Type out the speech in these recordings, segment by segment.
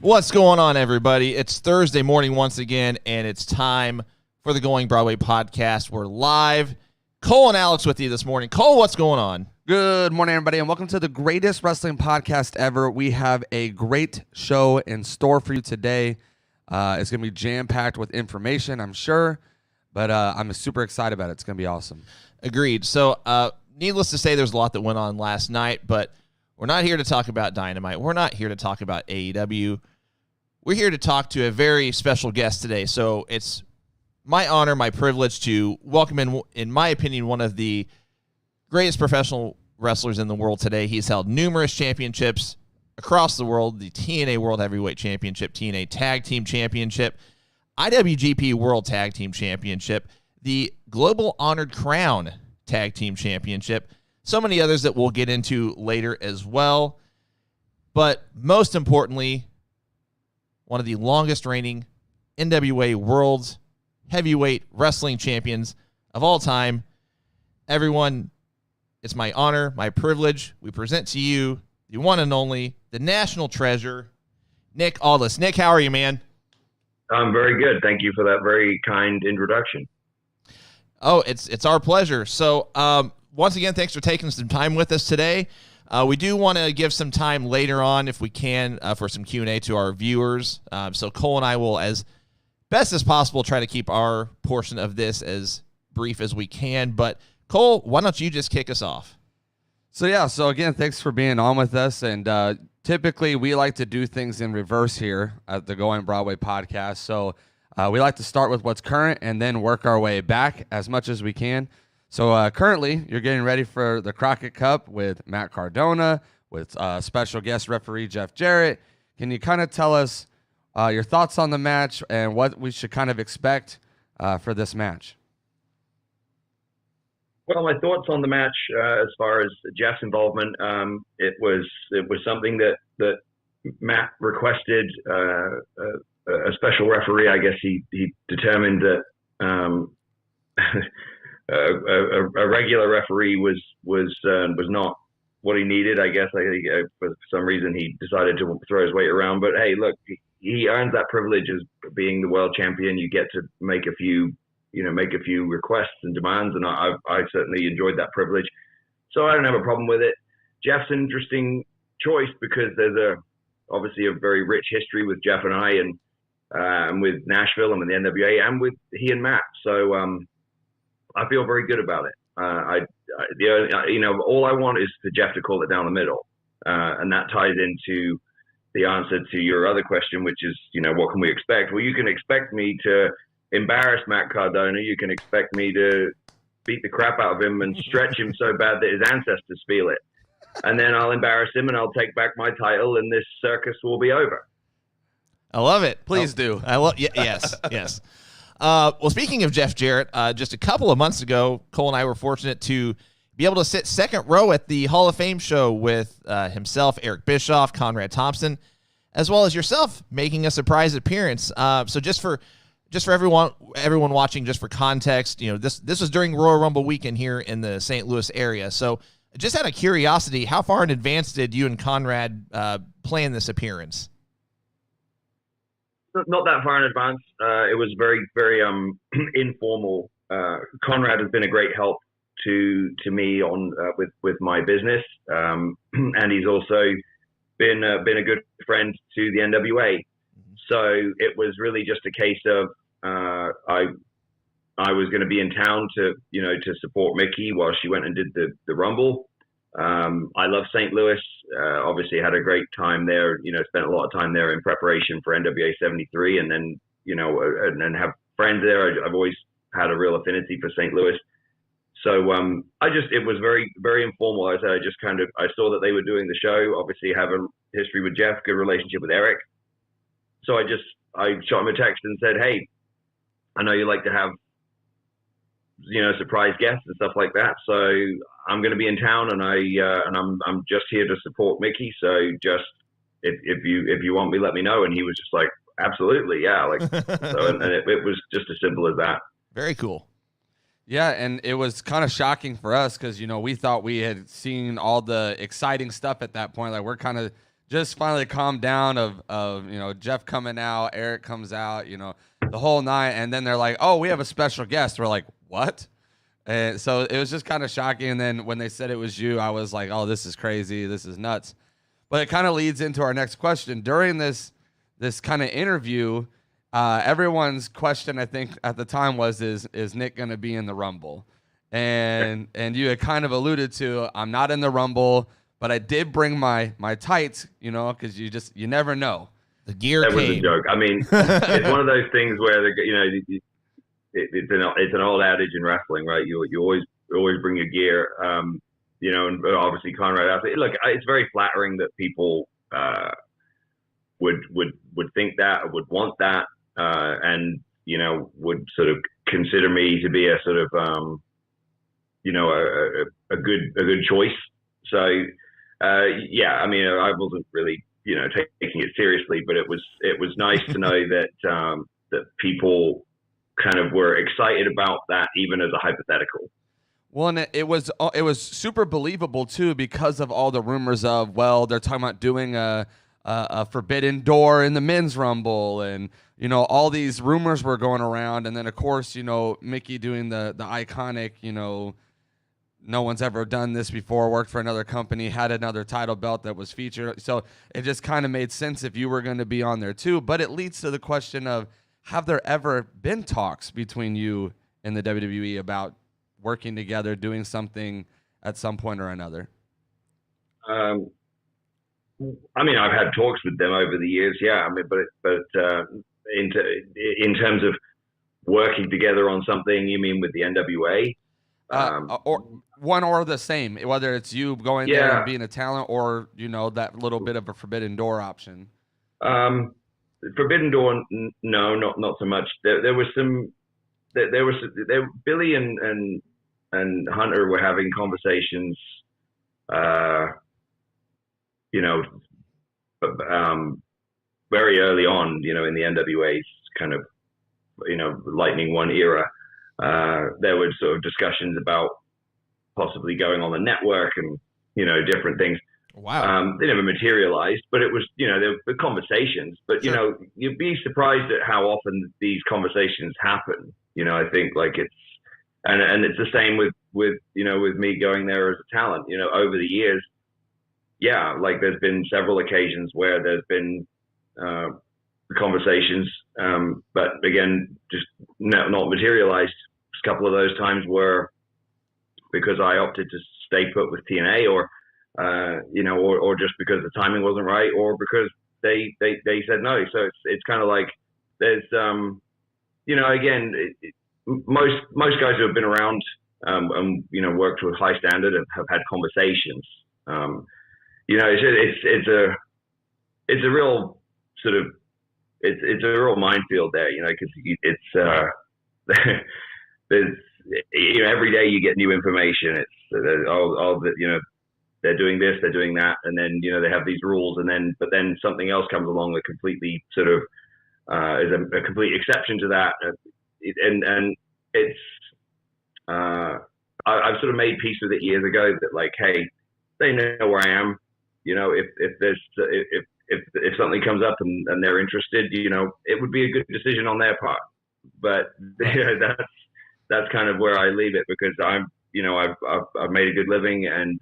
What's going on, everybody? It's Thursday morning once again, and it's time for the Going Broadway Podcast. We're live. Cole and Alex with you this morning. Cole, what's going on? Good morning, everybody, and welcome to the greatest wrestling podcast ever. We have a great show in store for you today. It's going to be jam-packed with information, I'm sure, but I'm super excited about it. It's going to be awesome. Agreed. So, needless to say, there's a lot that went on last night, but we're not here to talk about Dynamite. We're not here to talk about AEW. We're here to talk to a very special guest today. So it's my honor, my privilege to welcome in my opinion, one of the greatest professional wrestlers in the world today. He's held numerous championships across the world, the TNA World Heavyweight Championship, TNA Tag Team Championship, IWGP World Tag Team Championship, the Global Honored Crown Tag Team Championship, so many others that we'll get into later as well. But most importantly, one of the longest reigning NWA World Heavyweight Wrestling Champions of all time. Everyone, it's my honor, my privilege. We present to you the one and only, the national treasure, Nick Aldis. Nick, how are you, man? I'm very good. Thank you for that very kind introduction. Oh, it's our pleasure. So, once again, thanks for taking some time with us today. We do want to give some time later on, if we can, for some Q&A to our viewers. So Cole and I will, as best as possible, try to keep our portion of this as brief as we can. But Cole, why don't you just kick us off? So again, thanks for being on with us. And typically, we like to do things in reverse here at the Going Broadway Podcast. So we like to start with what's current and then work our way back as much as we can. So currently, you're getting ready for the Crockett Cup with Matt Cardona, with special guest referee Jeff Jarrett. Can you kind of tell us your thoughts on the match and what we should kind of expect for this match? Well, my thoughts on the match, as far as Jeff's involvement, it was something that Matt requested. A special referee, I guess he determined that. A regular referee was not what he needed. I guess for some reason he decided to throw his weight around. But hey, look, he earns that privilege as being the world champion. You get to make a few requests and demands, and I certainly enjoyed that privilege. So I don't have a problem with it. Jeff's an interesting choice because there's obviously a very rich history with Jeff and I, and with Nashville and with the NWA and with he and Matt. So I feel very good about it. All I want is for Jeff to call it down the middle, and that ties into the answer to your other question, which is, what can we expect? Well, you can expect me to embarrass Matt Cardona. You can expect me to beat the crap out of him and stretch him so bad that his ancestors feel it, and then I'll embarrass him and I'll take back my title, and this circus will be over. I love it. Please do. Yes. Well, speaking of Jeff Jarrett, just a couple of months ago, Cole and I were fortunate to be able to sit second row at the Hall of Fame show with himself, Eric Bischoff, Conrad Thompson, as well as yourself making a surprise appearance. So just for everyone watching, just for context, this was during Royal Rumble weekend here in the St. Louis area. So just out of curiosity, how far in advance did you and Conrad plan this appearance? Not that far in advance. It was very, very informal. Conrad has been a great help to me on with my business, and he's also been a good friend to the NWA. So it was really just a case of I was going to be in town to support Mickey while she went and did the Rumble. I love St. Louis. Obviously had a great time there, spent a lot of time there in preparation for NWA 73, and then, and have friends there. I've always had a real affinity for St. Louis. So it was very, very informal. I saw that they were doing the show, obviously have a history with Jeff, good relationship with Eric. So I shot him a text and said, hey, I know you like to have, surprise guests and stuff like that. So I'm going to be in town, and I'm just here to support Mickey. So just if you want me, let me know. And he was just like, absolutely, yeah. And it was just as simple as that. Very cool. Yeah, and it was kind of shocking for us because we thought we had seen all the exciting stuff at that point. Like, we're kind of just finally calmed down of Jeff coming out, Eric comes out, the whole night, and then they're like, oh, we have a special guest. We're like, what? And so it was just kind of shocking. And then when they said it was you, I was like, oh, this is crazy. This is nuts. But it kind of leads into our next question. During this kind of interview, everyone's question, I think, at the time was, is Nick going to be in the Rumble? And you had kind of alluded to, I'm not in the Rumble, but I did bring my tights, because you never know. The gear that came. Was a joke. I mean, it's one of those things where it's an old adage in wrestling, right? You always bring your gear, and obviously Conrad. Look, it's very flattering that people would think that, or would want that, and would sort of consider me to be a sort of a good choice. So yeah, I mean, I wasn't really taking it seriously, but it was nice to know that that people kind of were excited about that, even as a hypothetical. Well, and it was super believable too, because of all the rumors of, well, they're talking about doing a forbidden door in the men's Rumble, and all these rumors were going around, and then of course Mickey doing the iconic no one's ever done this before, worked for another company, had another title belt that was featured, so it just kind of made sense if you were going to be on there too. But it leads to the question of, have there ever been talks between you and the WWE about working together, doing something at some point or another? I mean, I've had talks with them over the years, yeah. I mean, but in terms of working together on something, you mean with the NWA? Or one or the same, whether it's you going there and being a talent, or that little bit of a forbidden door option. Forbidden door, no, not so much. There was some. Billy and Hunter were having conversations, very early on, in the NWA's kind of, Lightning One era. There were sort of discussions about possibly going on the network and, different things. Wow. They never materialized, but it was, there were conversations, but, Sure. You'd be surprised at how often these conversations happen. I think like and it's the same with me going there as a talent, over the years. Yeah. Like there's been several occasions where there's been, conversations, but again, just not materialized. A couple of those times were because I opted to stay put with TNA, or just because the timing wasn't right, or because they said no. So it's kind of like there's, again, most guys who have been around, and worked with high standard have had conversations. It's a real sort of, it's a real minefield there, because it's there's every day you get new information. It's all that they're doing this, they're doing that, and then they have these rules, but then something else comes along that completely sort of is a complete exception to that, and it's I've sort of made peace with it years ago that, like, hey, they know where I am. If something comes up and they're interested, it would be a good decision on their part. But that's kind of where I leave it, because I've I've made a good living, and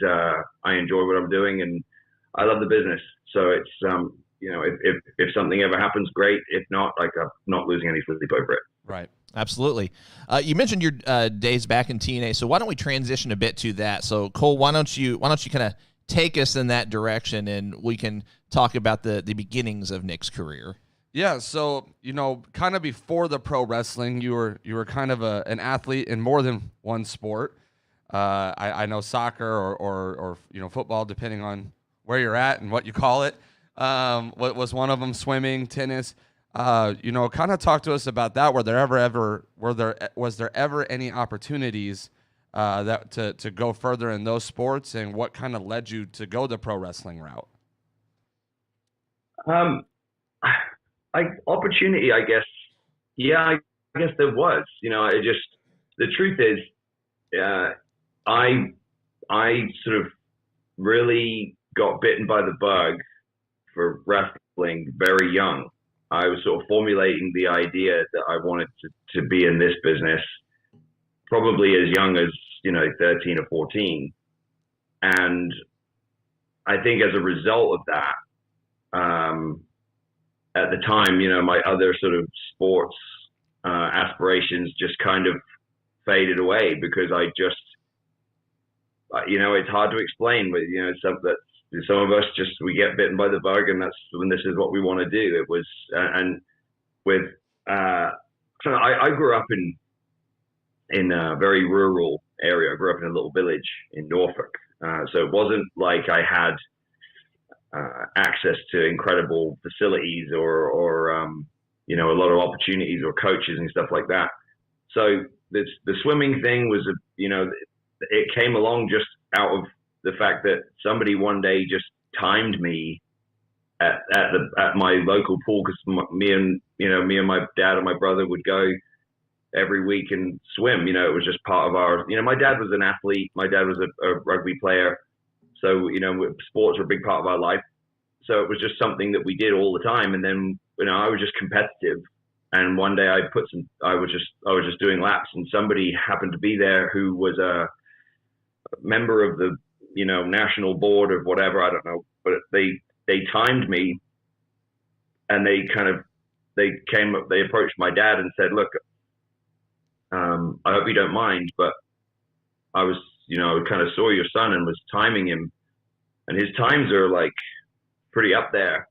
I enjoy what I'm doing, and I love the business. So it's if something ever happens, great. If not, like, I'm not losing any sleep over it. Right. Absolutely. You mentioned your days back in TNA, so why don't we transition a bit to that? So Cole, why don't you kind of take us in that direction, and we can talk about the beginnings of Nick's career. Yeah, so kind of before the pro wrestling, you were kind of an athlete in more than one sport. I know soccer or football, depending on where you're at and what you call it. What was one of them? Swimming, tennis. Kind of talk to us about that. Was there ever any opportunities that to go further in those sports, and what kind of led you to go the pro wrestling route? Opportunity, I guess. Yeah, I guess there was. The truth is, I sort of really got bitten by the bug for wrestling very young. I was sort of formulating the idea that I wanted to be in this business probably as young as, 13 or 14. And I think as a result of that, at the time, my other sort of sports aspirations just kind of faded away because I just, it's hard to explain, but some of us just, we get bitten by the bug, and this is what we want to do. It was, and with, so I grew up in a very rural area. I grew up in a little village in Norfolk. So it wasn't like I had access to incredible facilities or a lot of opportunities or coaches and stuff like that. So the swimming thing was, it came along just out of the fact that somebody one day just timed me at my local pool, because me and my dad and my brother would go every week and swim. It was just part of our, my dad was an athlete. My dad was a rugby player. So, sports were a big part of our life. So it was just something that we did all the time. And then, I was just competitive. And one day I was just doing laps, and somebody happened to be there who was a member of the, national board of whatever, I don't know, but they timed me, and they approached my dad and said, look, I hope you don't mind, but I was, I kind of saw your son and was timing him, and his times are like pretty up there.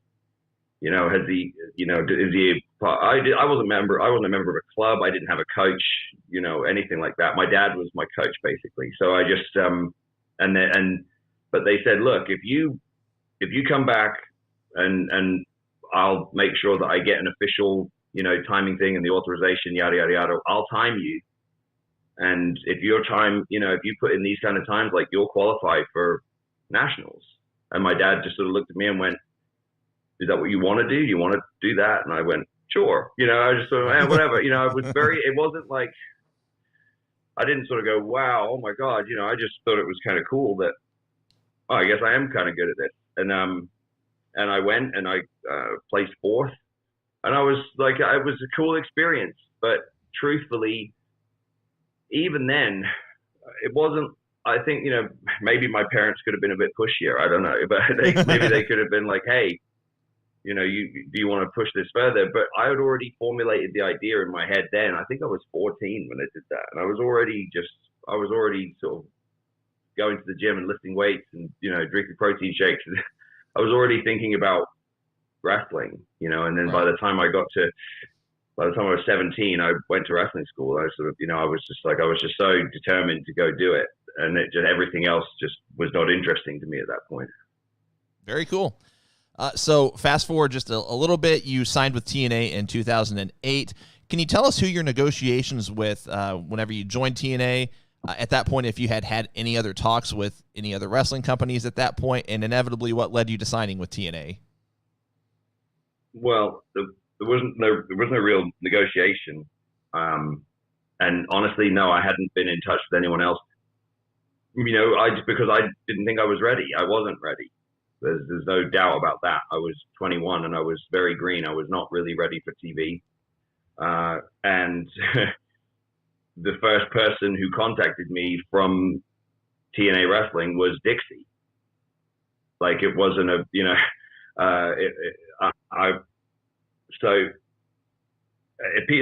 Has he, is he, I wasn't a member of a club. I didn't have a coach, anything like that. My dad was my coach basically. So I just, but they said, look, if you come back and I'll make sure that I get an official, timing thing and the authorization, yada, yada, yada, I'll time you. And if your time, if you put in these kind of times, like, you'll qualify for nationals. And my dad just sort of looked at me and went, is that what you want to do? Do you want to do that? And I went, sure. I just sort of, whatever, I was it wasn't like, I didn't sort of go, wow, oh my God. I just thought it was kind of cool that, oh, I guess I am kind of good at this. And I went and I placed fourth, and I was like, it was a cool experience, but truthfully, even then, it wasn't, I think, maybe my parents could have been a bit pushier. I don't know, but maybe they could have been like, hey, do you want to push this further? But I had already formulated the idea in my head then. I think I was 14 when I did that. And I was already sort of going to the gym and lifting weights and, drinking protein shakes. I was already thinking about wrestling, and then by the time I was 17, I went to wrestling school. I sort of, I was just so determined to go do it. And everything else just was not interesting to me at that point. Very cool. So fast forward just a little bit, you signed with TNA in 2008. Can you tell us who your negotiations with whenever you joined TNA? At that point, if you had any other talks with any other wrestling companies at that point, and inevitably what led you to signing with TNA? Well, there was no real negotiation. And honestly, no, I hadn't been in touch with anyone else. Because I didn't think I was ready. I wasn't ready. There's no doubt about that. I was 21 and I was very green. I was not really ready for TV. And the first person who contacted me from TNA Wrestling was Dixie. Like, it wasn't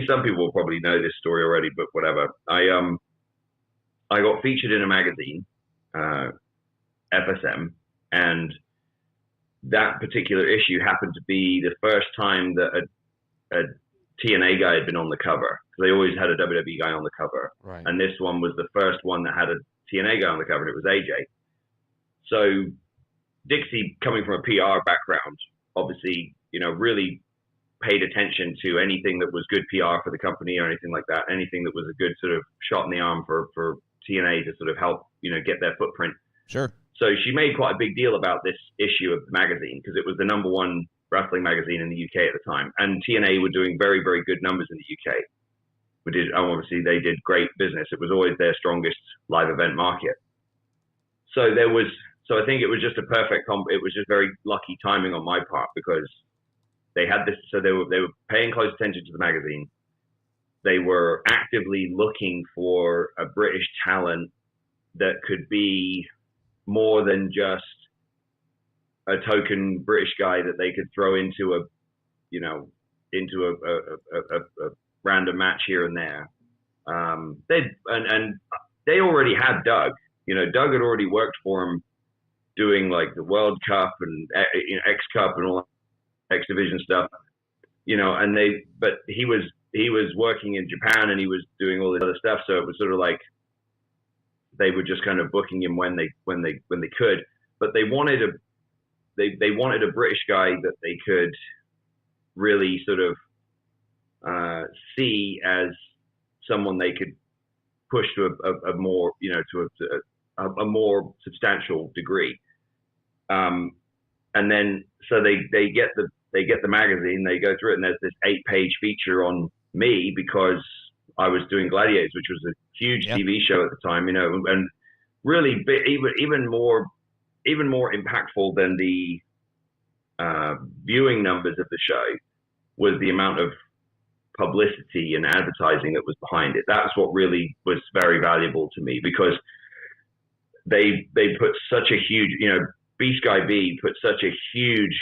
some people will probably know this story already, but whatever. I got featured in a magazine, FSM, and that particular issue happened to be the first time that a TNA guy had been on the cover. They always had a WWE guy on the cover. Right. And this one was the first one that had a TNA guy on the cover, and it was AJ. So Dixie, coming from a PR background, obviously, really paid attention to anything that was good PR for the company or anything like that, anything that was a good sort of shot in the arm for TNA to sort of help, get their footprint. Sure. So she made quite a big deal about this issue of the magazine because it was the #1 wrestling magazine in the UK at the time. And TNA were doing very, very good numbers in the UK. Obviously they did great business. It was always their strongest live event market. So So I think it was just a perfect it was just very lucky timing on my part, because they had this. So they were paying close attention to the magazine. They were actively looking for a British talent that could be more than just a token British guy that they could throw into a random match here and there. They already had Doug. Doug had already worked for him doing like the World Cup and X Cup and all that X Division stuff. But he was working in Japan and he was doing all this other stuff. So it was sort of like they were just kind of booking him when they could. But they wanted a British guy that they could really sort of see as someone they could push to a more a more substantial degree. And then so they get the magazine, they go through it, and there's this 8-page feature on me because I was doing Gladiators, which was a huge TV show at the time, and really even more impactful than the viewing numbers of the show was the amount of publicity and advertising that was behind it. That's what really was very valuable to me, because they put such a huge, B Sky B put such a huge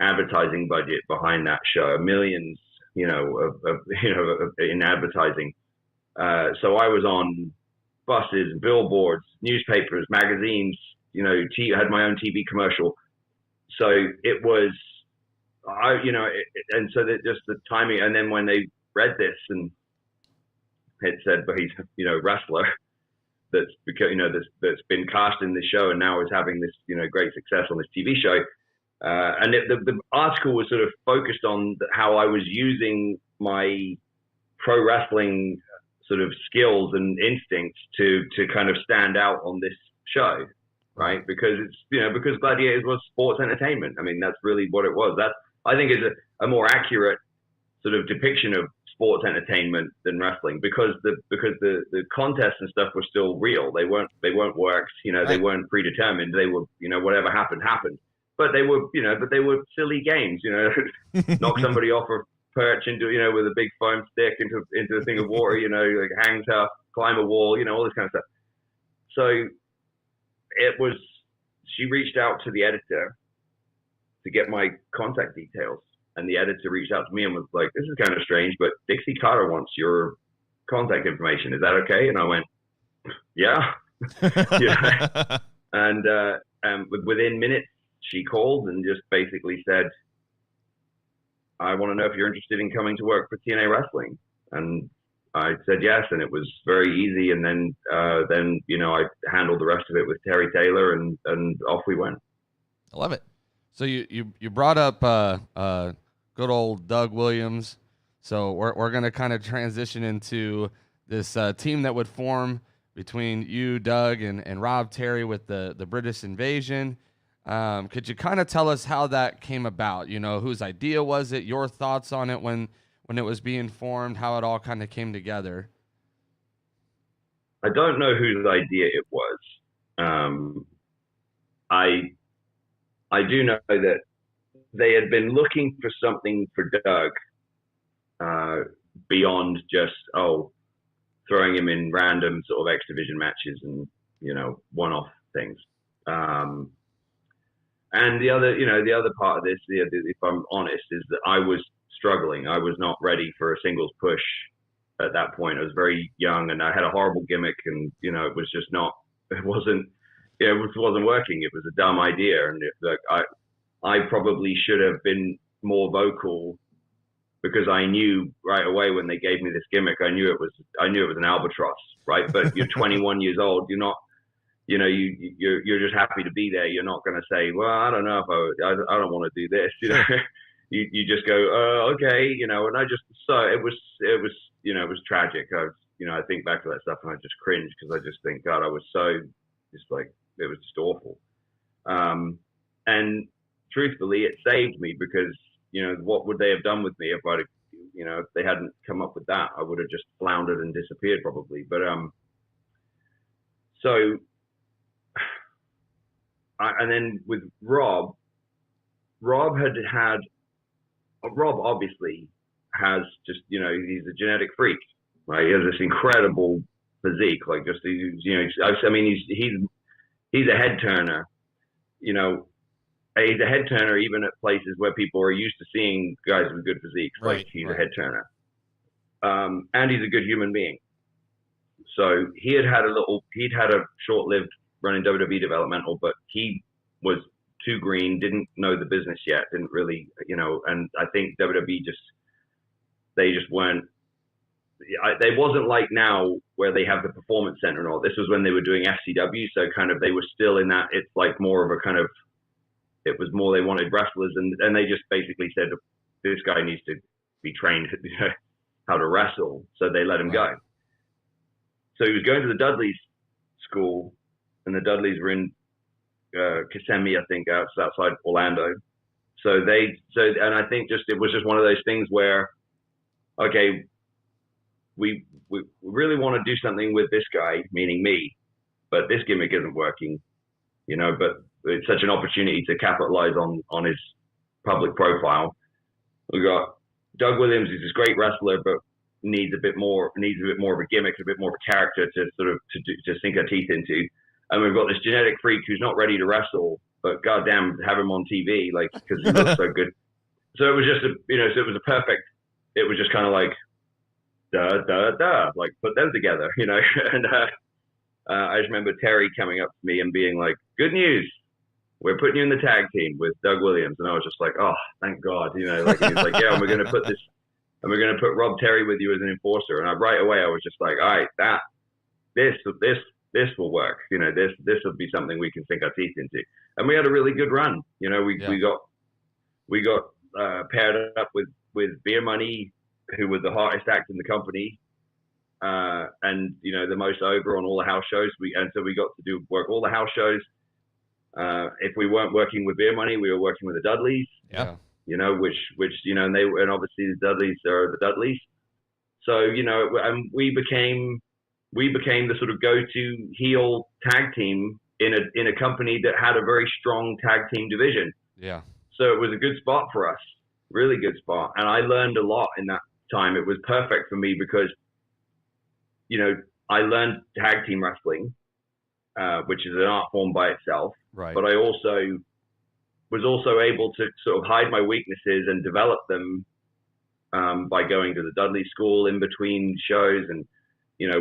advertising budget behind that show, millions, in advertising. So I was on buses, billboards, newspapers, magazines, had my own TV commercial. So it was, and so that just the timing. And then when they read this and it said, but he's, wrestler that's because, that's been cast in this show and now is having this, great success on this TV show. And the article was sort of focused on how I was using my pro wrestling sort of skills and instincts to kind of stand out on this show, right? Because because Gladiators was sports entertainment. I mean, that's really what it was. That I think is a more accurate sort of depiction of sports entertainment than wrestling, because the contests and stuff were still real. They weren't worked. They weren't predetermined. They were whatever happened. But they were silly games. Knock somebody off a perch into with a big foam stick into a thing of water. Like hang tough, climb a wall. All this kind of stuff. So it was. She reached out to the editor to get my contact details, and the editor reached out to me and was like, "This is kind of strange, but Dixie Carter wants your contact information. Is that okay?" And I went, "Yeah." And within minutes, she called and just basically said, "I want to know if you're interested in coming to work for TNA Wrestling." And I said yes, and it was very easy. And then I handled the rest of it with Terry Taylor, and off we went. I love it. So you brought up good old Doug Williams. So we're going to kind of transition into this team that would form between you, Doug, and Rob Terry with the British Invasion. Could you kind of tell us how that came about? Whose idea was it? Your thoughts on it when it was being formed? How it all kind of came together? I don't know whose idea it was. I do know that they had been looking for something for Doug beyond just throwing him in random sort of X Division matches and one-off things. And the other part of this, if I'm honest, is that I was struggling. I was not ready for a singles push at that point. I was very young and I had a horrible gimmick, and it was just not. It wasn't working. It was a dumb idea, and I probably should have been more vocal, because I knew right away when they gave me this gimmick, I knew it was an albatross, right? But you're 21 years old. You're not. You're just happy to be there. You're not going to say, well, I don't know if I don't want to do this. You just go, okay, and I just, so it was tragic. I think back to that stuff and I just cringe, because I just think, God, I was so just like, it was just awful. And truthfully, it saved me, because, what would they have done with me if if they hadn't come up with that? I would have just floundered and disappeared probably. But, so and then with Rob obviously has just, he's a genetic freak, right? He has this incredible physique, like just, I mean, he's a head turner, he's a head turner even at places where people are used to seeing guys with good physiques. Right, like he's a head turner. And he's a good human being. So he'd had a short-lived run in WWE developmental, but he was too green, didn't know the business yet, didn't really, and I think WWE they just weren't, they wasn't like now where they have the performance center and all. This was when they were doing FCW. So kind of, they were still in that, it's like more of a kind of, it was more, they wanted wrestlers and they just basically said, this guy needs to be trained how to wrestle. So they let him go. So he was going to the Dudleys school, and the Dudleys were in Kissimmee, I think, outside Orlando. And I think it was just one of those things where, okay, we really want to do something with this guy, meaning me, but this gimmick isn't working, but it's such an opportunity to capitalize on his public profile. We got Doug Williams, who's this great wrestler, but needs a bit more of a gimmick, a bit more of a character to sort of to sink our teeth into. And we've got this genetic freak who's not ready to wrestle, but goddamn, have him on TV, like, because he looks so good. So it was just it was just kind of like, like, put them together, And I just remember Terry coming up to me and being like, good news, we're putting you in the tag team with Doug Williams. And I was just like, oh, thank God, like, he was like, yeah, and we're going to put Rob Terry with you as an enforcer. And right away, I was just like, all right, this will work. This will be something we can sink our teeth into. And we had a really good run. We got paired up with Beer Money, who was the hottest act in the company, and the most over on all the house shows. So we got to work all the house shows. If we weren't working with Beer Money, we were working with the Dudleys. Yeah. And obviously the Dudleys are the Dudleys. So, and we became the sort of go-to heel tag team in a company that had a very strong tag team division. Yeah. So it was a good spot for us, really good spot. And I learned a lot in that time. It was perfect for me because, I learned tag team wrestling, which is an art form by itself. Right. But I was also able to sort of hide my weaknesses and develop them by going to the Dudley school in between shows and,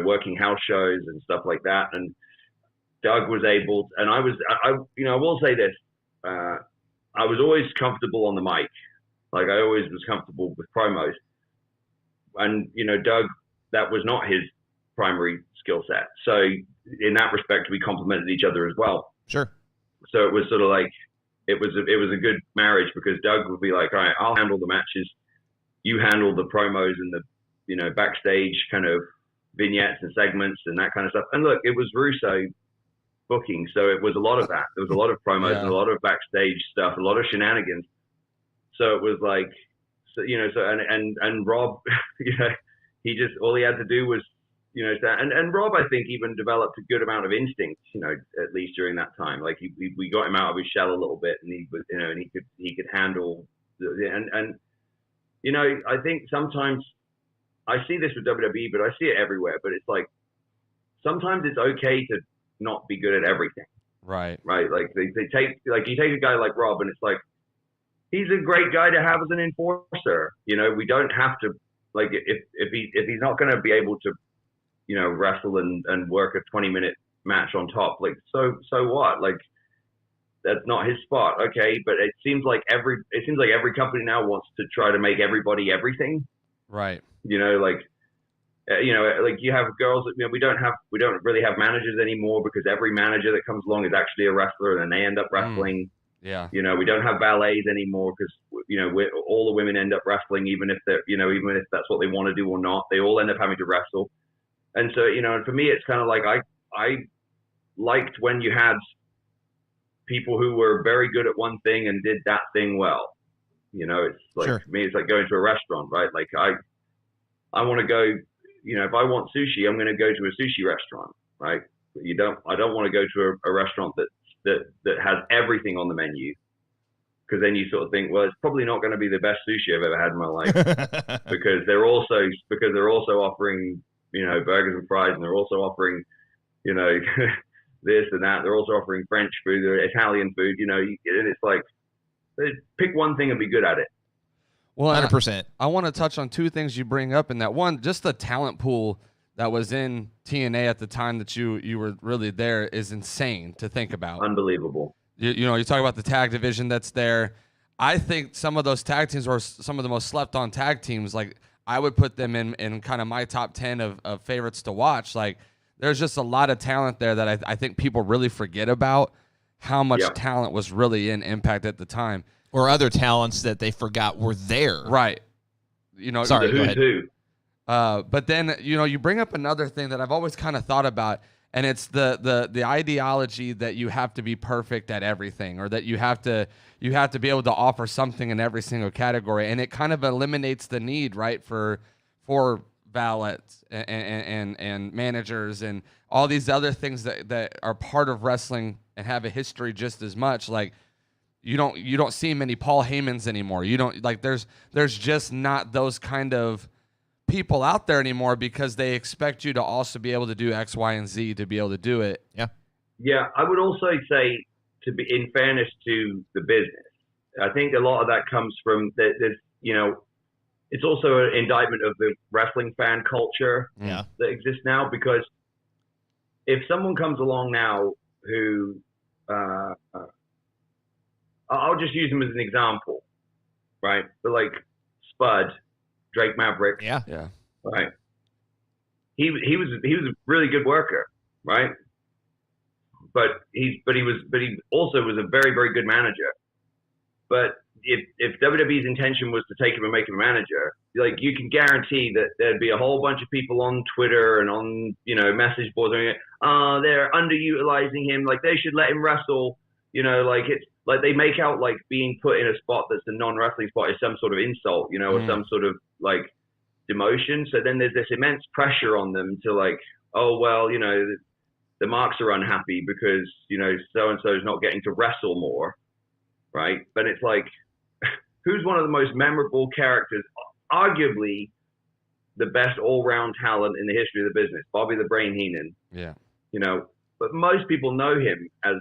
working house shows and stuff like that. And Doug was able, and I will say this, I was always comfortable on the mic. Like I always was comfortable with promos. And, Doug, that was not his primary skill set. So in that respect, we complemented each other as well. Sure. So it was sort of like, it was a good marriage because Doug would be like, all right, I'll handle the matches. You handle the promos and the, backstage kind of vignettes and segments and that kind of stuff. And look, it was Russo booking. So it was a lot of that. There was a lot of promos and a lot of backstage stuff, a lot of shenanigans. So it was like, and Rob, he just, all he had to do was, and Rob, I think, even developed a good amount of instinct, at least during that time. Like we got him out of his shell a little bit, and he was, and he could handle, I think sometimes I see this with WWE, but I see it everywhere. But it's like sometimes it's okay to not be good at everything. Right. Right. Like they take, like you take a guy like Rob, and it's like he's a great guy to have as an enforcer. We don't have to, like, if he's not going to be able to, wrestle and work a 20-minute match on top, like, so what? Like, that's not his spot. Okay. But it seems like every company now wants to try to make everybody everything. Right. Like you have girls that, we don't really have managers anymore because every manager that comes along is actually a wrestler and then they end up wrestling. Yeah. We don't have ballets anymore because, all the women end up wrestling, even if they're, even if that's what they want to do or not, they all end up having to wrestle. And so, and for me, it's kind of like, I liked when you had people who were very good at one thing and did that thing well. It's like, Sure. For me, it's like going to a restaurant, right? Like I want to go, if I want sushi, I'm going to go to a sushi restaurant, right? I don't want to go to a restaurant that has everything on the menu. Because then you sort of think, well, it's probably not going to be the best sushi I've ever had in my life, because they're also offering, you know, burgers and fries, and they're also offering, you know, this and that. They're also offering French food, or Italian food, you know, and it's like, pick one thing and be good at it. Well, 100%. I want to touch on two things you bring up in that. One, just the talent pool that was in TNA at the time that you were really there is insane to think about. Unbelievable. You know, you talk about the tag division that's there. I think some of those tag teams were some of the most slept on tag teams. Like, I would put them in kind of my top 10 of favorites to watch. Like, there's just a lot of talent there that I think people really forget about how much talent was really in Impact at the time. Or other talents that they forgot were there. Right. You know, sorry, go ahead. But then, you know, you bring up another thing that I've always kind of thought about, and it's the ideology that you have to be perfect at everything, or that you have to be able to offer something in every single category, and it kind of eliminates the need, right, for valets and managers and all these other things that are part of wrestling and have a history just as much. Like, you don't see many Paul Heymans anymore. You don't, like, there's just not those kind of people out there anymore, because they expect you to also be able to do X, Y, and Z to be able to do it. Yeah, I would also say, to be in fairness to the business, I think a lot of that comes from there's, you know, it's also an indictment of the wrestling fan culture that exists now, because if someone comes along now who I'll just use him as an example, right? But like Spud, Drake Maverick, right? He was a really good worker, right? But he also was a very, very good manager. But if WWE's intention was to take him and make him a manager, like, you can guarantee that there'd be a whole bunch of people on Twitter and on, you know, message boards going, they're underutilizing him, like they should let him wrestle, you know, like it's like they make out like being put in a spot that's a non-wrestling spot is some sort of insult, you know, or some sort of like demotion. So then there's this immense pressure on them to like, oh, well, you know, the marks are unhappy because, you know, so-and-so is not getting to wrestle more, right? But it's like, who's one of the most memorable characters, arguably the best all-round talent in the history of the business, Bobby the Brain Heenan. Yeah. You know, but most people know him as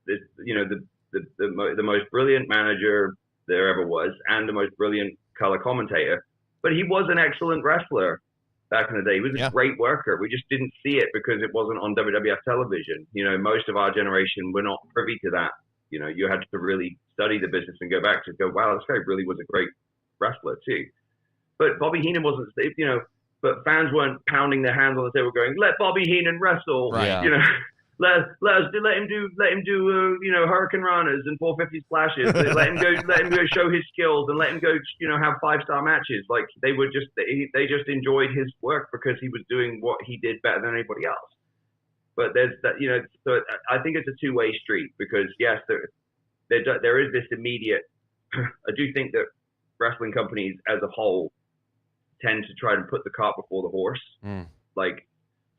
this, you know, the most brilliant manager there ever was, and the most brilliant color commentator. But he was an excellent wrestler back in the day. He was a great worker. We just didn't see it because it wasn't on WWF television. You know, most of our generation were not privy to that. You know, you had to really study the business and go back to go, wow, this guy really was a great wrestler too. But Bobby Heenan wasn't, you know, but fans weren't pounding their hands on the table going, let Bobby Heenan wrestle. Right. You know, let him do you know, Hurricane Ranas and 450 splashes. let him go show his skills, and let him go, you know, have 5-star matches. Like, they just enjoyed his work because he was doing what he did better than anybody else. But there's that, you know, so I think it's a two-way street, because yes, there is this immediate. I do think that wrestling companies as a whole tend to try to put the cart before the horse. Like,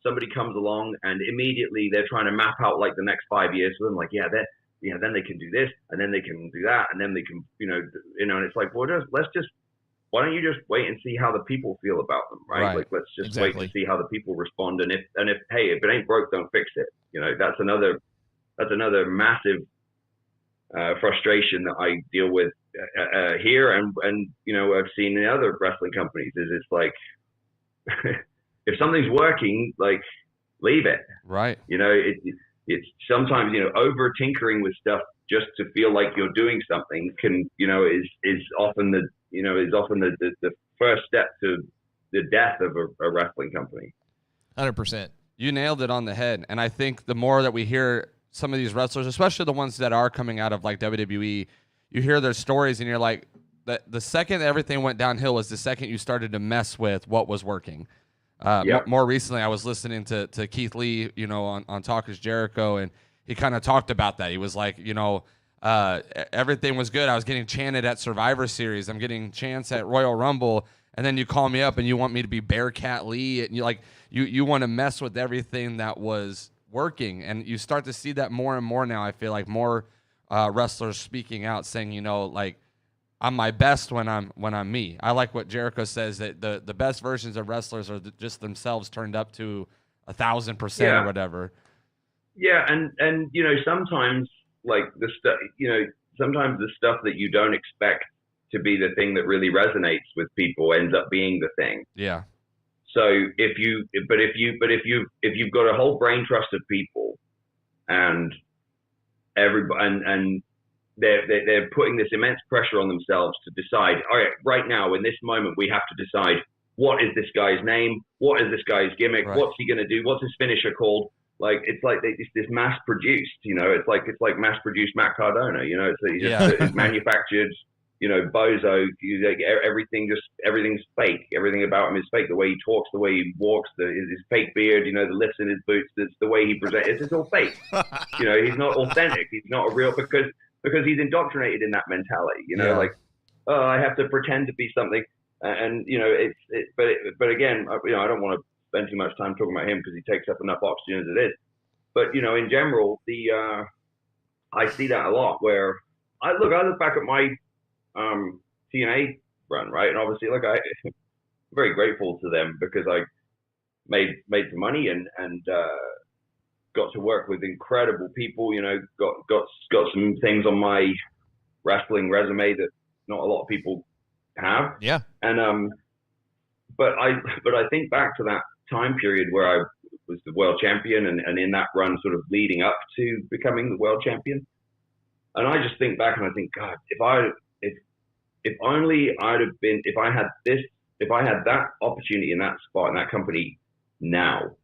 somebody comes along and immediately they're trying to map out like the next 5 years for them. Like, then they can do this, and then they can do that, and then they can, you know, and it's like, well, why don't you just wait and see how the people feel about them, right? Like, let's just wait and see how the people respond, and if hey, if it ain't broke, don't fix it. You know, that's another massive frustration that I deal with here, and you know, I've seen in other wrestling companies. Is it's like, if something's working, like, leave it. Right. You know, it's sometimes, you know, over tinkering with stuff just to feel like you're doing something can, you know, is often the first step to the death of a wrestling company. 100%. You nailed it on the head. And I think the more that we hear some of these wrestlers, especially the ones that are coming out of like WWE, you hear their stories and you're like, the second everything went downhill was the second you started to mess with what was working. More recently, I was listening to Keith Lee, you know, on Talk is Jericho, and he kind of talked about that. He was like, you know, everything was good. I was getting chanted at Survivor Series. I'm getting chants at Royal Rumble, and then you call me up and you want me to be Bearcat Lee, and you want to mess with everything that was working, and you start to see that more and more now. I feel like more wrestlers speaking out, saying, you know, like, I'm my best when I'm me. I like what Jericho says, that the best versions of wrestlers are just themselves turned up to 1,000% or whatever. Yeah, and you know, sometimes like the stuff, you know, sometimes the stuff that you don't expect to be the thing that really resonates with people ends up being the thing. Yeah. So if you've got a whole brain trust of people, and everybody and they're putting this immense pressure on themselves to decide, all right, right now in this moment we have to decide, what is this guy's name, what is this guy's gimmick, what's he going to do, what's his finisher called? Like, it's like it's this mass produced, you know, it's like mass produced Matt Cardona, you know, it's manufactured, you know, bozo. Everything's fake. Everything about him is fake. The way he talks, the way he walks, his fake beard, you know, the lifts in his boots, the way he presents, it's all fake. You know, he's not authentic. He's not a real, because he's indoctrinated in that mentality. You know, like, oh, I have to pretend to be something, and you know, but again, you know, I don't want to spend too much time talking about him because he takes up enough oxygen as it is. But you know, in general, I see that a lot. Where I look back at my TNA run, right, and obviously, like, I'm very grateful to them because I made some money and got to work with incredible people. You know, got some things on my wrestling resume that not a lot of people have. Yeah. And but I think back to that time period where I was the world champion and in that run sort of leading up to becoming the world champion. And I just think back and I think, God, if only I'd have been, if I had that opportunity in that spot, in that company now,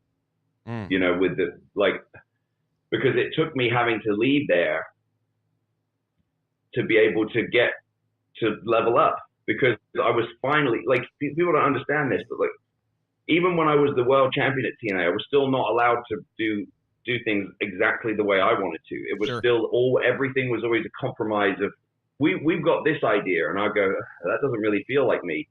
you know, with the, like, because it took me having to leave there to be able to get to level up, because I was finally, like, people don't understand this, but like, even when I was the world champion at TNA, I was still not allowed to do things exactly the way I wanted to. It was still everything was always a compromise of, we've got this idea, and I go, that doesn't really feel like me.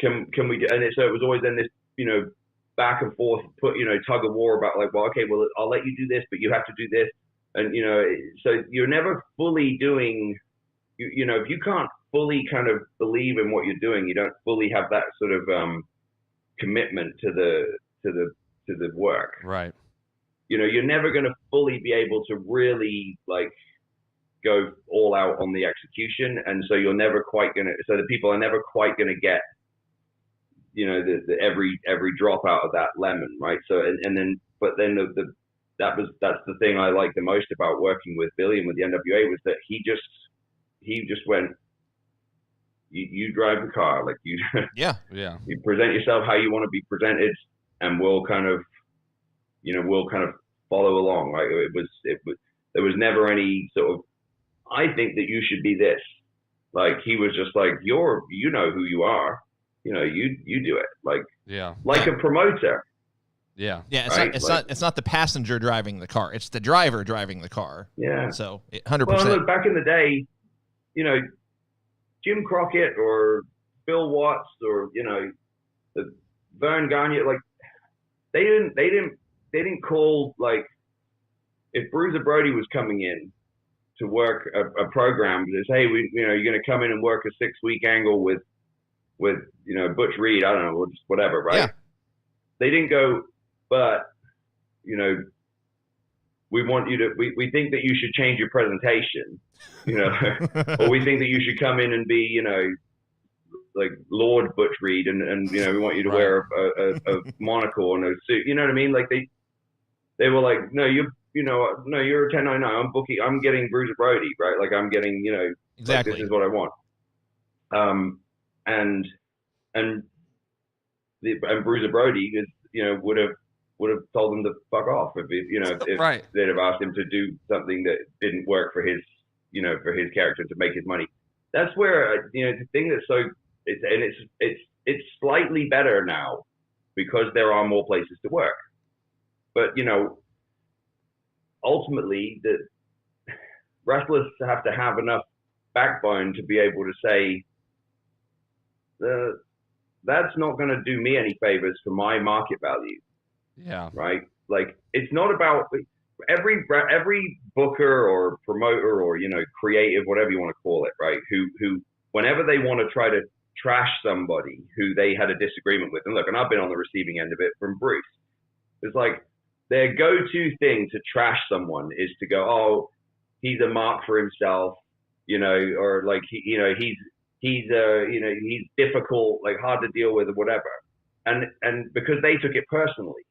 Can we do? And so it was always then this, you know, back and forth, tug of war about like, well, okay, well, I'll let you do this, but you have to do this, and you know, so you're never fully doing. You know, if you can't fully kind of believe in what you're doing, you don't fully have that sort of commitment to the work. Right. You know, you're never going to fully be able to really like go all out on the execution, and so you're never quite going to. So the people are never quite going to get, you know, the every drop out of that lemon, right? So but then that's the thing I like the most about working with Billy and with the NWA was that he just went, you drive the car, like you you present yourself how you want to be presented, and we'll kind of follow along, right? It was there was never any sort of, I think that you should be this. Like, he was just like, you know who you are, you know, you do it, like a promoter. Yeah. Yeah. It's not the passenger driving the car. It's the driver driving the car. Yeah. So 100%. Well, look, back in the day, you know, Jim Crockett or Bill Watts or, you know, Vern Gagne, like, they didn't call, like, if Bruiser Brody was coming in to work a program, they say, hey, you're going to come in and work a 6-week angle with, you know, Butch Reed, I don't know, or just whatever, right? Yeah. They didn't go, but, you know, we think that you should change your presentation, you know, or we think that you should come in and be, you know, like Lord Butch Reed, and you know, we want you to wear a monocle and a suit, you know what I mean? Like they were like, no, you're a 1099. I'm getting Bruiser Brody, right? Like, I'm getting, you know, exactly. Like, this is what I want. And Bruiser Brody is, you know, would have told them to fuck off if they'd have asked him to do something that didn't work for his, you know, for his character to make his money. That's where, you know, the thing that's so, it's slightly better now because there are more places to work. But, you know, ultimately the wrestlers have to have enough backbone to be able to say, that's not going to do me any favors for my market value. Yeah. Right. like, it's not about every booker or promoter or, creative, whatever you want to call it, right? Who whenever they want to try to trash somebody who they had a disagreement with, and look, and I've been on the receiving end of it from Bruce. It's like their go-to thing to trash someone is to go, oh, he's a mark for himself, or like he's difficult, like hard to deal with or whatever. And because they took it personally,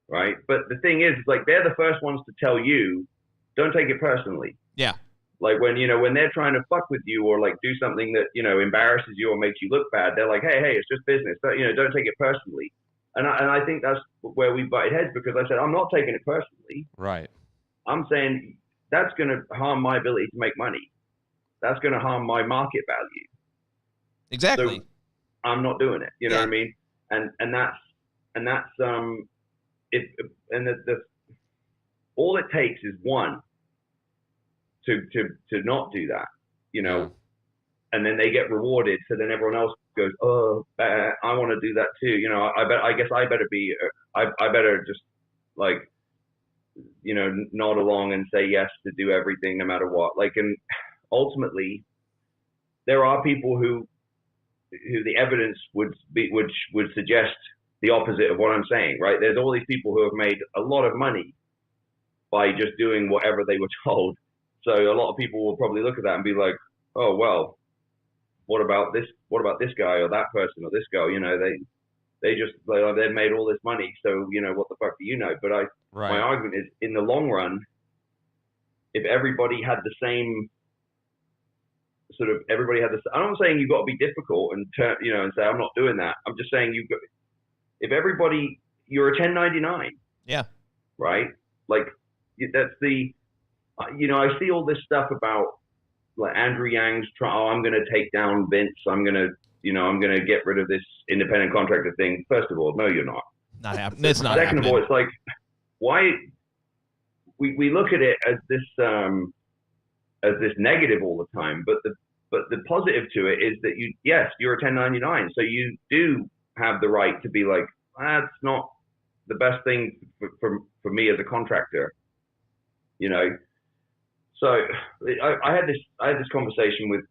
right? But the thing is, like, they're the first ones to tell you, don't take it personally. Yeah. Like when they're trying to fuck with you or like do something that, embarrasses you or makes you look bad, they're like, hey, it's just business. But, don't take it personally. And I think that's where we butted heads, because I said, I'm not taking it personally. Right. I'm saying that's going to harm my ability to make money. That's going to harm my market value. Exactly. So I'm not doing it. You know what I mean? And that's all it takes is one to not do that, and then they get rewarded. So then everyone else goes, oh, I want to do that too. I guess I better just like, nod along and say yes to do everything no matter what. Like, and ultimately there are people who the evidence would suggest the opposite of what I'm saying, right? There's all these people who have made a lot of money by just doing whatever they were told. So a lot of people will probably look at that and be like, oh, well, what about this guy or that person or this girl? They've made all this money. So, what the fuck do you know? But my argument is, in the long run, if everybody had the same I'm not saying you've got to be difficult and turn, and say, I'm not doing that. I'm just saying if everybody, you're a 1099. Yeah. Right. Like, that's I see all this stuff about like Andrew Yang's I'm going to take down Vince. I'm going to get rid of this independent contractor thing. First of all, no, you're not. Not happening. It's not Second happening. of all, it's like, why we look at it as this negative all the time, but the positive to it is that you're a 1099, so you do have the right to be like, that's not the best thing for me as a contractor, So I had this conversation with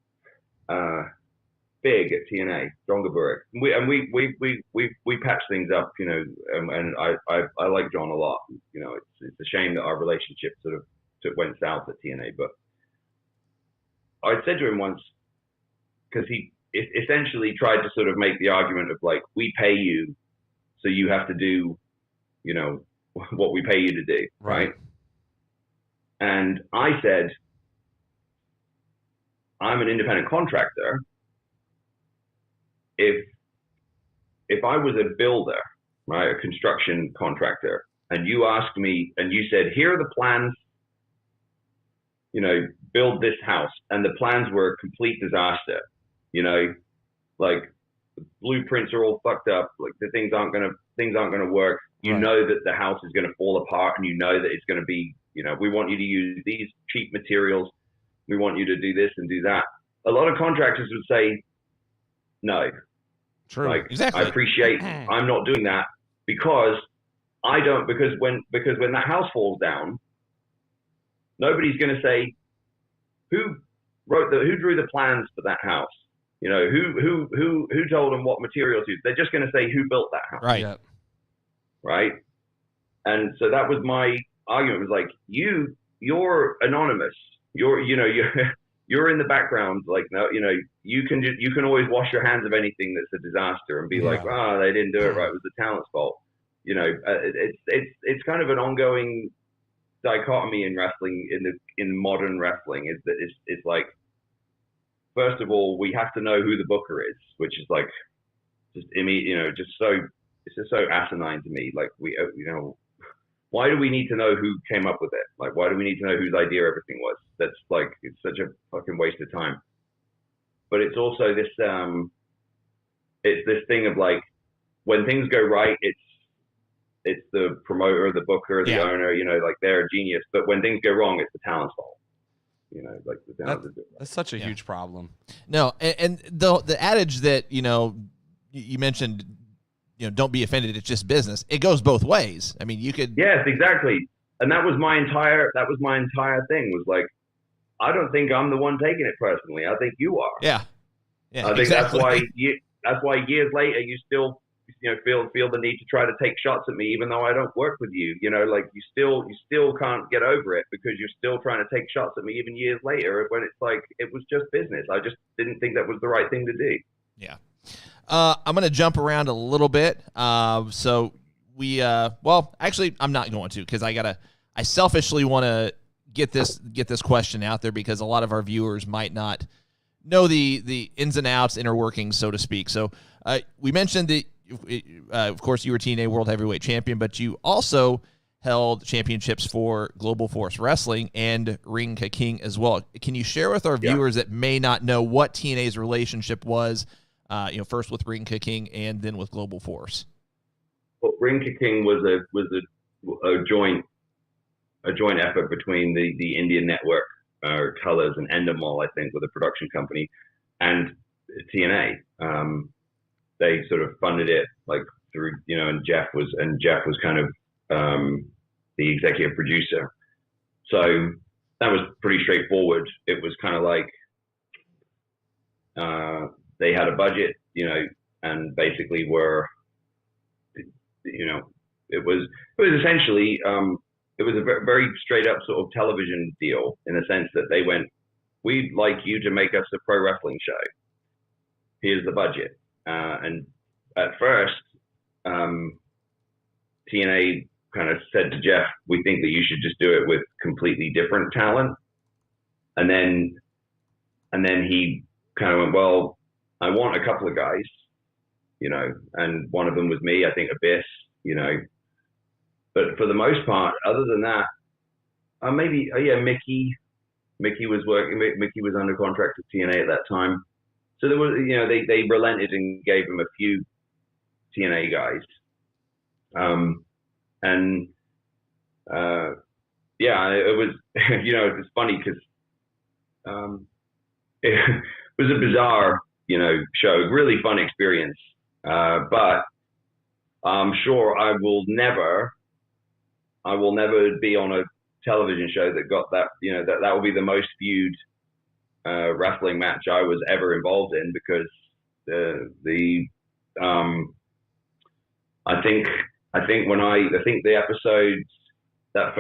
Big at TNA, John Gaburik. We patched things up, and I like John a lot. It's a shame that our relationship sort of went south at TNA, but I said to him once, because he essentially tried to sort of make the argument of like, we pay you, so you have to do, what we pay you to do, right? And I said, I'm an independent contractor. If I was a builder, right, a construction contractor, and you asked me and you said, here are the plans, build this house, and the plans were a complete disaster, like the blueprints are all fucked up, like the things aren't gonna work. You know that the house is gonna fall apart, and you know that it's gonna be, we want you to use these cheap materials. We want you to do this and do that. A lot of contractors would say, no. True. Like, exactly. I appreciate I'm not doing that because when that house falls down, nobody's going to say who drew the plans for that house. Who told them what materials to use. They're just going to say who built that house. Right. Yep. Right. And so that was my argument, was like, you're anonymous. You're in the background. Like, no, you can always wash your hands of anything that's a disaster and be like, they didn't do it right. It was the talent's fault. It's kind of an ongoing dichotomy in wrestling, in modern wrestling, is that it's like, first of all, we have to know who the booker is, which is like, it's just so asinine to me. Like, why do we need to know who came up with it? Like, why do we need to know whose idea everything was? That's like, it's such a fucking waste of time. But it's also this, it's this thing of like, when things go right, it's the promoter, the booker, the owner, like they're a genius. But when things go wrong, it's the talent's fault. Like the talent is that's such a huge problem. No, and the adage that you mentioned, don't be offended. It's just business. It goes both ways. I mean, you could. Yes, exactly. And that was my entire thing was like, I don't think I'm the one taking it personally. I think you are. Yeah. I think exactly. that's why years later you still feel the need to try to take shots at me, even though I don't work with you. Like you still can't get over it because you're still trying to take shots at me even years later when it's like it was just business. I just didn't think that was the right thing to do. Yeah. I'm going to jump around a little bit. So we, well, actually, I'm not going to because I selfishly want to get this question out there because a lot of our viewers might not know the ins and outs, inner workings, so to speak. So we mentioned that, of course, you were TNA World Heavyweight Champion, but you also held championships for Global Force Wrestling and Ring Ka King as well. Can you share with our viewers that may not know what TNA's relationship was, first with Ring Ka King and then with Global Force? Well, Ring Ka King was a joint effort between the Indian Network, Colors, and Endemol, I think, with a production company, and TNA. They sort of funded it like through, and Jeff was kind of the executive producer. So that was pretty straightforward. It was kind of like they had a budget, and basically it was essentially it was a very straight up sort of television deal in the sense that they went, we'd like you to make us a pro wrestling show. Here's the budget. And at first, TNA kind of said to Jeff, we think that you should just do it with completely different talent. And then he kind of went, well, I want a couple of guys, and one of them was me, I think Abyss, but for the most part, other than that, Mickey was working. Mickey was under contract with TNA at that time. So there was, they relented and gave him a few TNA guys. It was, it's funny because it was a bizarre, show, really fun experience. But I'm sure I will never be on a television show that got that, that will be the most viewed wrestling match I was ever involved in, because I think the episodes, that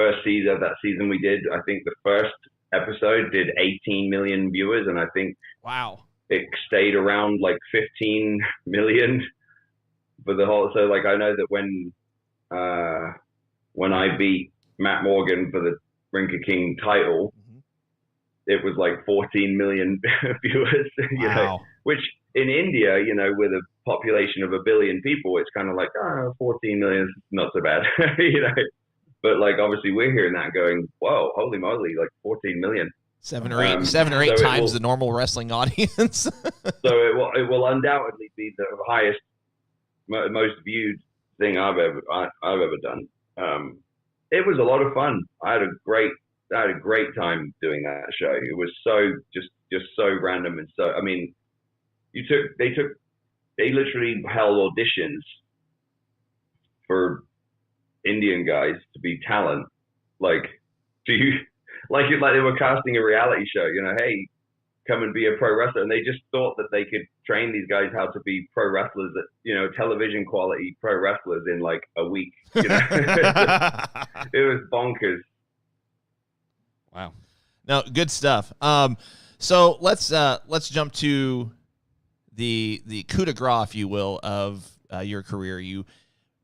season we did, I think the first episode did 18 million viewers, and I think wow, it stayed around like 15 million for the whole. So like I know that when I beat Matt Morgan for the Ring Ka King title, it was like 14 million viewers, wow. Which in India, with a population of 1 billion people, it's kind of like, 14 million is not so bad, But like, obviously we're hearing that going, whoa, holy moly, like 14 million. Seven or eight times the normal wrestling audience. So it will undoubtedly be the highest, most viewed thing I've ever done. It was a lot of fun. I had a great time doing that show. It was so just so random, and so, I mean, they literally held auditions for Indian guys to be talent. Like they were casting a reality show, hey, come and be a pro wrestler. And they just thought that they could train these guys how to be pro wrestlers, television quality pro wrestlers in like a week. It was bonkers. Wow. No, good stuff. So let's jump to the coup de grace, if you will, of your career. You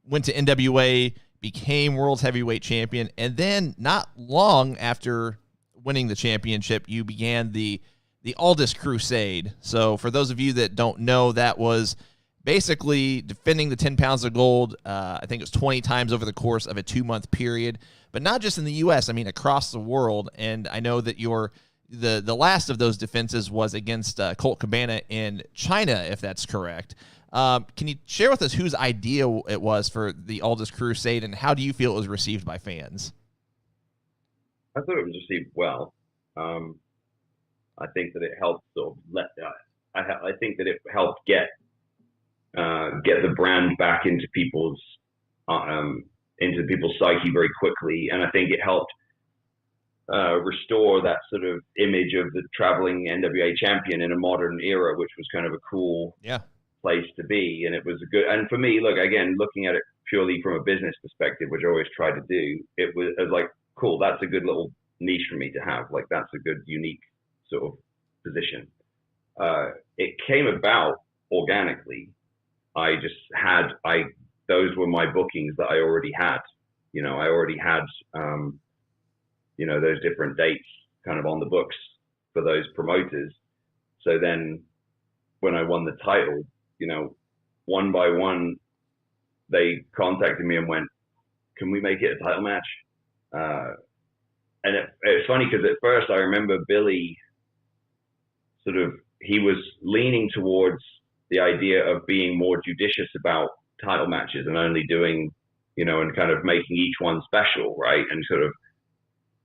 went to NWA, became World Heavyweight Champion, and then not long after winning the championship, you began the Aldis Crusade. So for those of you that don't know, that was basically defending the 10 pounds of gold. I think it was 20 times over the course of a 2-month period, but not just in the U.S., I mean, across the world. And I know that the last of those defenses was against Colt Cabana in China, if that's correct. Can you share with us whose idea it was for the Aldis Crusade, and how do you feel it was received by fans? I thought it was received well. I think that it helped sort of I think that it helped get get the brand back into people's psyche very quickly, and I think it helped restore that sort of image of the traveling NWA champion in a modern era, which was kind of a cool place to be. And it was a good, and for me, look, again, looking at it purely from a business perspective, which I always try to do, it was like, cool, that's a good little niche for me to have. Like, that's a good, unique sort of position. It came about organically. Those were my bookings that I already had. I already had, those different dates kind of on the books for those promoters. So then when I won the title, one by one, they contacted me and went, can we make it a title match? And it's funny because at first I remember Billy he was leaning towards the idea of being more judicious about title matches and only doing, and kind of making each one special, right?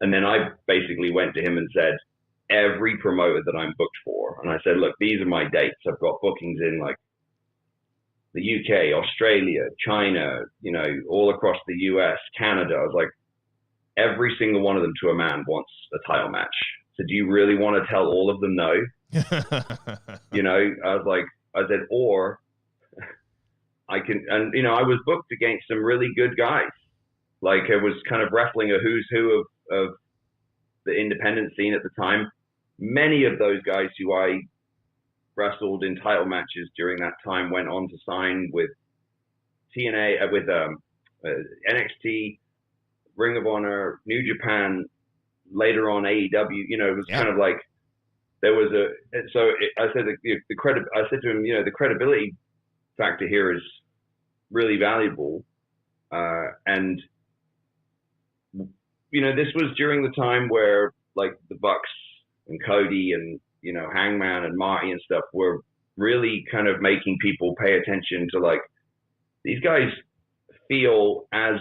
And then I basically went to him and said, every promoter that I'm booked for, and I said, look, these are my dates. I've got bookings in like the UK, Australia, China, all across the US, Canada. I was like, every single one of them to a man wants a title match. So do you really want to tell all of them no? I said, or I can, and I was booked against some really good guys. Like, it was kind of wrestling a who's who of the independent scene at the time. Many of those guys who I wrestled in title matches during that time went on to sign with TNA, with NXT, Ring of Honor, New Japan, later on AEW. It was kind of like there was I said to him, the credibility factor here is really valuable, and this was during the time where like the Bucks and Cody and Hangman and Marty and stuff were really kind of making people pay attention to, like, these guys feel as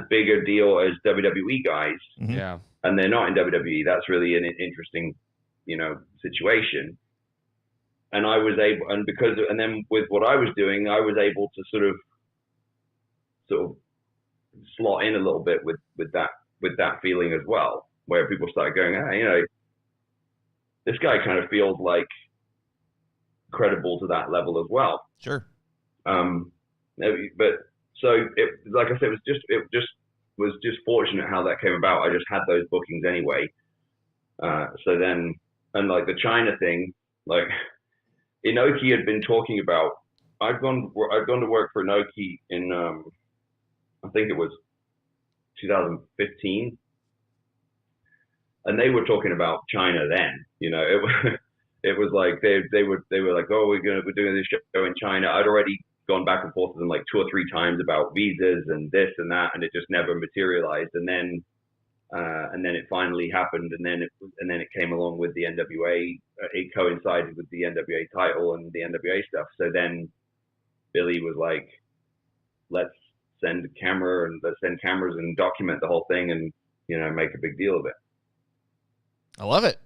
big a deal as WWE guys. Mm-hmm. Yeah. And they're not in WWE. That's really an interesting, situation. And I was able, and then with what I was doing, I was able to sort of slot in a little bit with that feeling as well, where people started going, hey, this guy kind of feels like credible to that level as well. Sure. But so it, like I said, it was just fortunate how that came about. I just had those bookings anyway. So then, and like the China thing, like Inoki had been talking about, I've gone to work for Inoki in, I think it was 2015. And they were talking about China then, it was like, they were like, oh, we're doing this show in China. I'd already gone back and forth with them like 2 or 3 times about visas and this and that, and it just never materialized. And then it finally happened, and then it came along with the NWA. It coincided with the NWA title and the NWA stuff. So then Billy was like, let's send cameras and document the whole thing and make a big deal of it. I love it.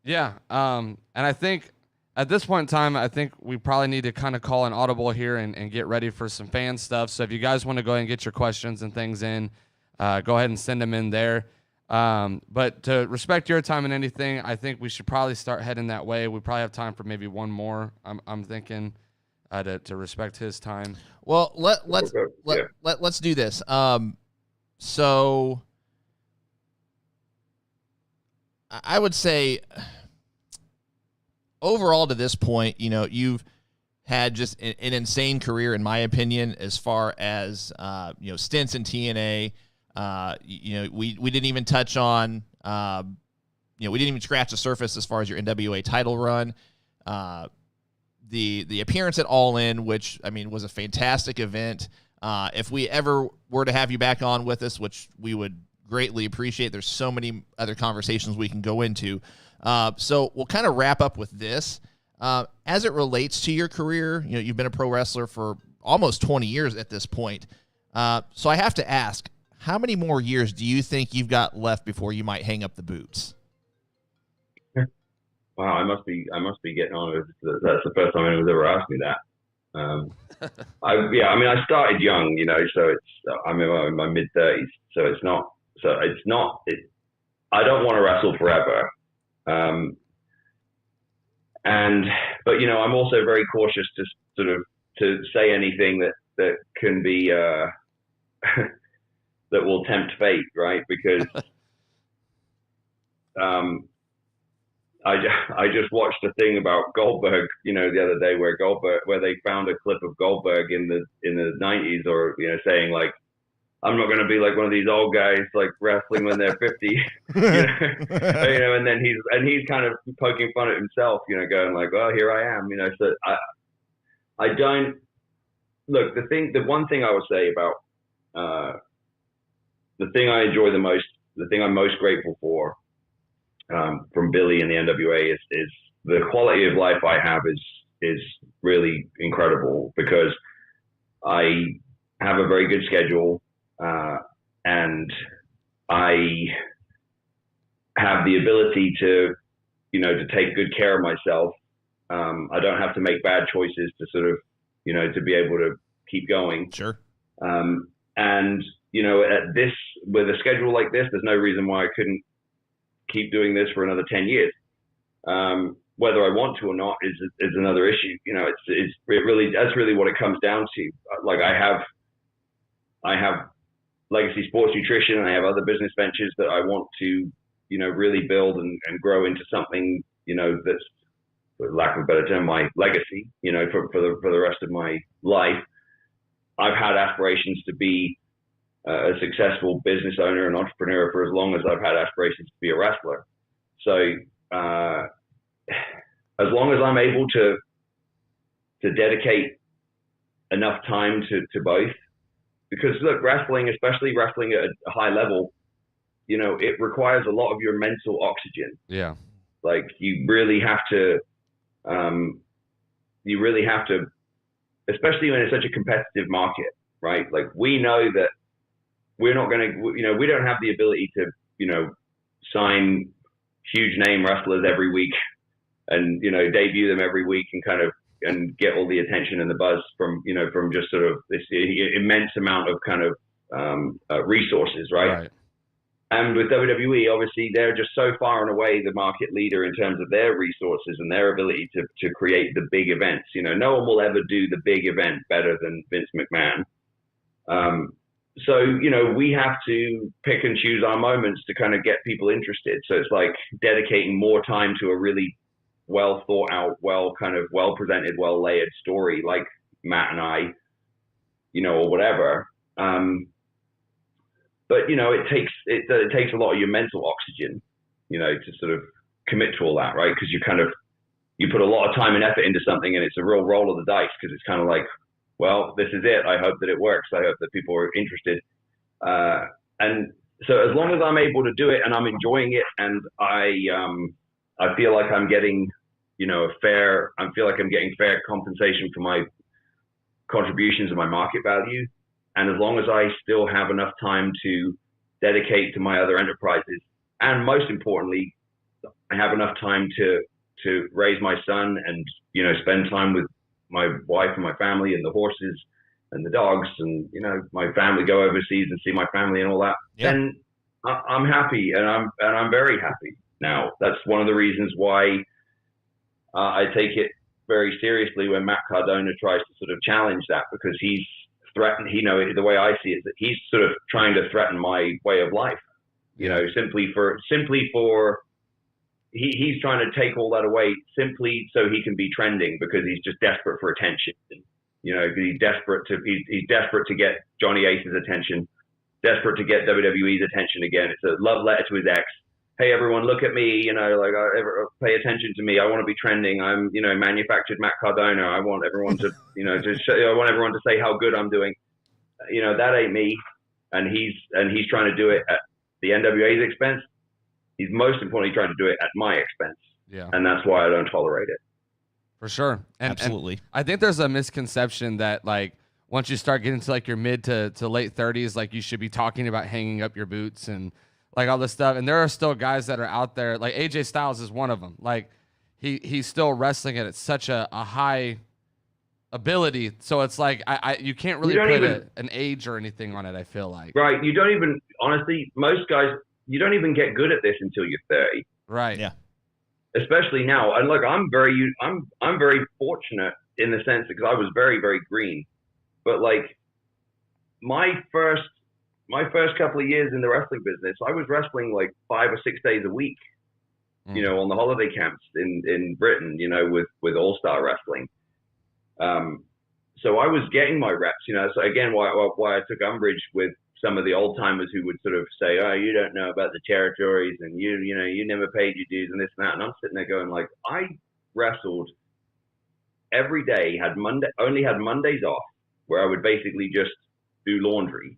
Yeah. And I think at this point in time, I think we probably need to kind of call an audible here and get ready for some fan stuff. So if you guys want to go ahead and get your questions and things in, go ahead and send them in there. But to respect your time and anything, I think we should probably start heading that way. We probably have time for maybe one more. I'm thinking to respect his time. Well, let's do this. So I would say overall to this point, you've had just an insane career, in my opinion, as far as, stints in TNA. We didn't even touch on, we didn't even scratch the surface as far as your NWA title run. The appearance at All In, which, was a fantastic event. If we ever were to have you back on with us, which we would greatly appreciate, there's so many other conversations we can go into. So we'll kind of wrap up with this. As it relates to your career, you've been a pro wrestler for almost 20 years at this point. So I have to ask, how many more years do you think you've got left before you might hang up the boots? Wow, I must be getting on. That's the first time anyone's ever asked me that. I started young, so I'm in my mid-30s, so I don't want to wrestle forever. But I'm also very cautious to say anything that can be, that will tempt fate, right? Because, I just watched a thing about Goldberg, the other day where they found a clip of Goldberg in the 90s, or saying like, I'm not going to be like one of these old guys like wrestling when they're 50, and then he's kind of poking fun at himself, going like, well, here I am, So I don't look. The one thing I would say about the thing I enjoy the most, the thing I'm most grateful for. From Billy and the NWA is the quality of life I have is really incredible, because I have a very good schedule, and I have the ability to take good care of myself. I don't have to make bad choices to be able to keep going. Sure. And with a schedule like this, there's no reason why I couldn't keep doing this for another 10 years. Whether I want to or not is another issue. That's really what it comes down to. Like I have Legacy Sports Nutrition, and I have other business ventures that I want to, really build and grow into something, that's, for lack of a better term, my legacy, for the rest of my life. I've had aspirations to be a successful business owner and entrepreneur for as long as I've had aspirations to be a wrestler. So as long as I'm able to dedicate enough time to both, because look, wrestling, especially wrestling at a high level, it requires a lot of your mental oxygen. Yeah. Like you really have to, especially when it's such a competitive market, right? Like we know that we're not going to, we don't have the ability to, sign huge name wrestlers every week and, debut them every week and get all the attention and the buzz from just sort of this immense amount of kind of resources, right? And with WWE, obviously, they're just so far and away the market leader in terms of their resources and their ability to create the big events. No one will ever do the big event better than Vince McMahon. So, we have to pick and choose our moments to kind of get people interested. So it's like dedicating more time to a really well thought out, well presented, well layered story like Matt and I, or whatever. But, it takes a lot of your mental oxygen, to sort of commit to all that, right? Because you put a lot of time and effort into something, and it's a real roll of the dice, because it's kind of like, well, this is it. I hope that it works. I hope that people are interested. And so as long as I'm able to do it and I'm enjoying it, and I feel like I'm getting, fair compensation for my contributions and my market value. And as long as I still have enough time to dedicate to my other enterprises, and most importantly, I have enough time to raise my son and, spend time with my wife and my family and the horses and the dogs and, my family, go overseas and see my family and all that, then I'm happy, and I'm very happy now. That's one of the reasons why I take it very seriously when Matt Cardona tries to sort of challenge that, because he's threatened, the way I see it is that he's sort of trying to threaten my way of life, simply for he's trying to take all that away simply so he can be trending, because he's just desperate for attention. He's desperate to get Johnny Ace's attention, desperate to get WWE's attention again. It's a love letter to his ex. Hey, everyone, look at me, pay attention to me. I want to be trending. I'm, manufactured Matt Cardona. I want everyone to, I want everyone to say how good I'm doing. That ain't me. And he's trying to do it at the NWA's expense. He's most importantly trying to do it at my expense. Yeah. And that's why I don't tolerate it. For sure. Absolutely. And I think there's a misconception that, like, once you start getting to, like, your mid to late 30s, like, you should be talking about hanging up your boots and, like, all this stuff. And there are still guys that are out there. Like, AJ Styles is one of them. Like, he's still wrestling at such a high ability. So it's like you can't really put an age or anything on it, I feel like. Right. You don't even, honestly, most guys, you don't even get good at this until you're 30. Right. Yeah. Especially now. And look, I'm very fortunate in the sense because I was very, very green. But like my first couple of years in the wrestling business, I was wrestling like 5 or 6 days a week, you know, on the holiday camps in Britain, you know, with All-Star Wrestling. So I was getting my reps, you know. So again, why I took umbrage with some of the old timers who would sort of say, "Oh, you don't know about the territories, and you know, you never paid your dues and this and that." And I'm sitting there going, like, I wrestled every day, only had Mondays off, where I would basically just do laundry.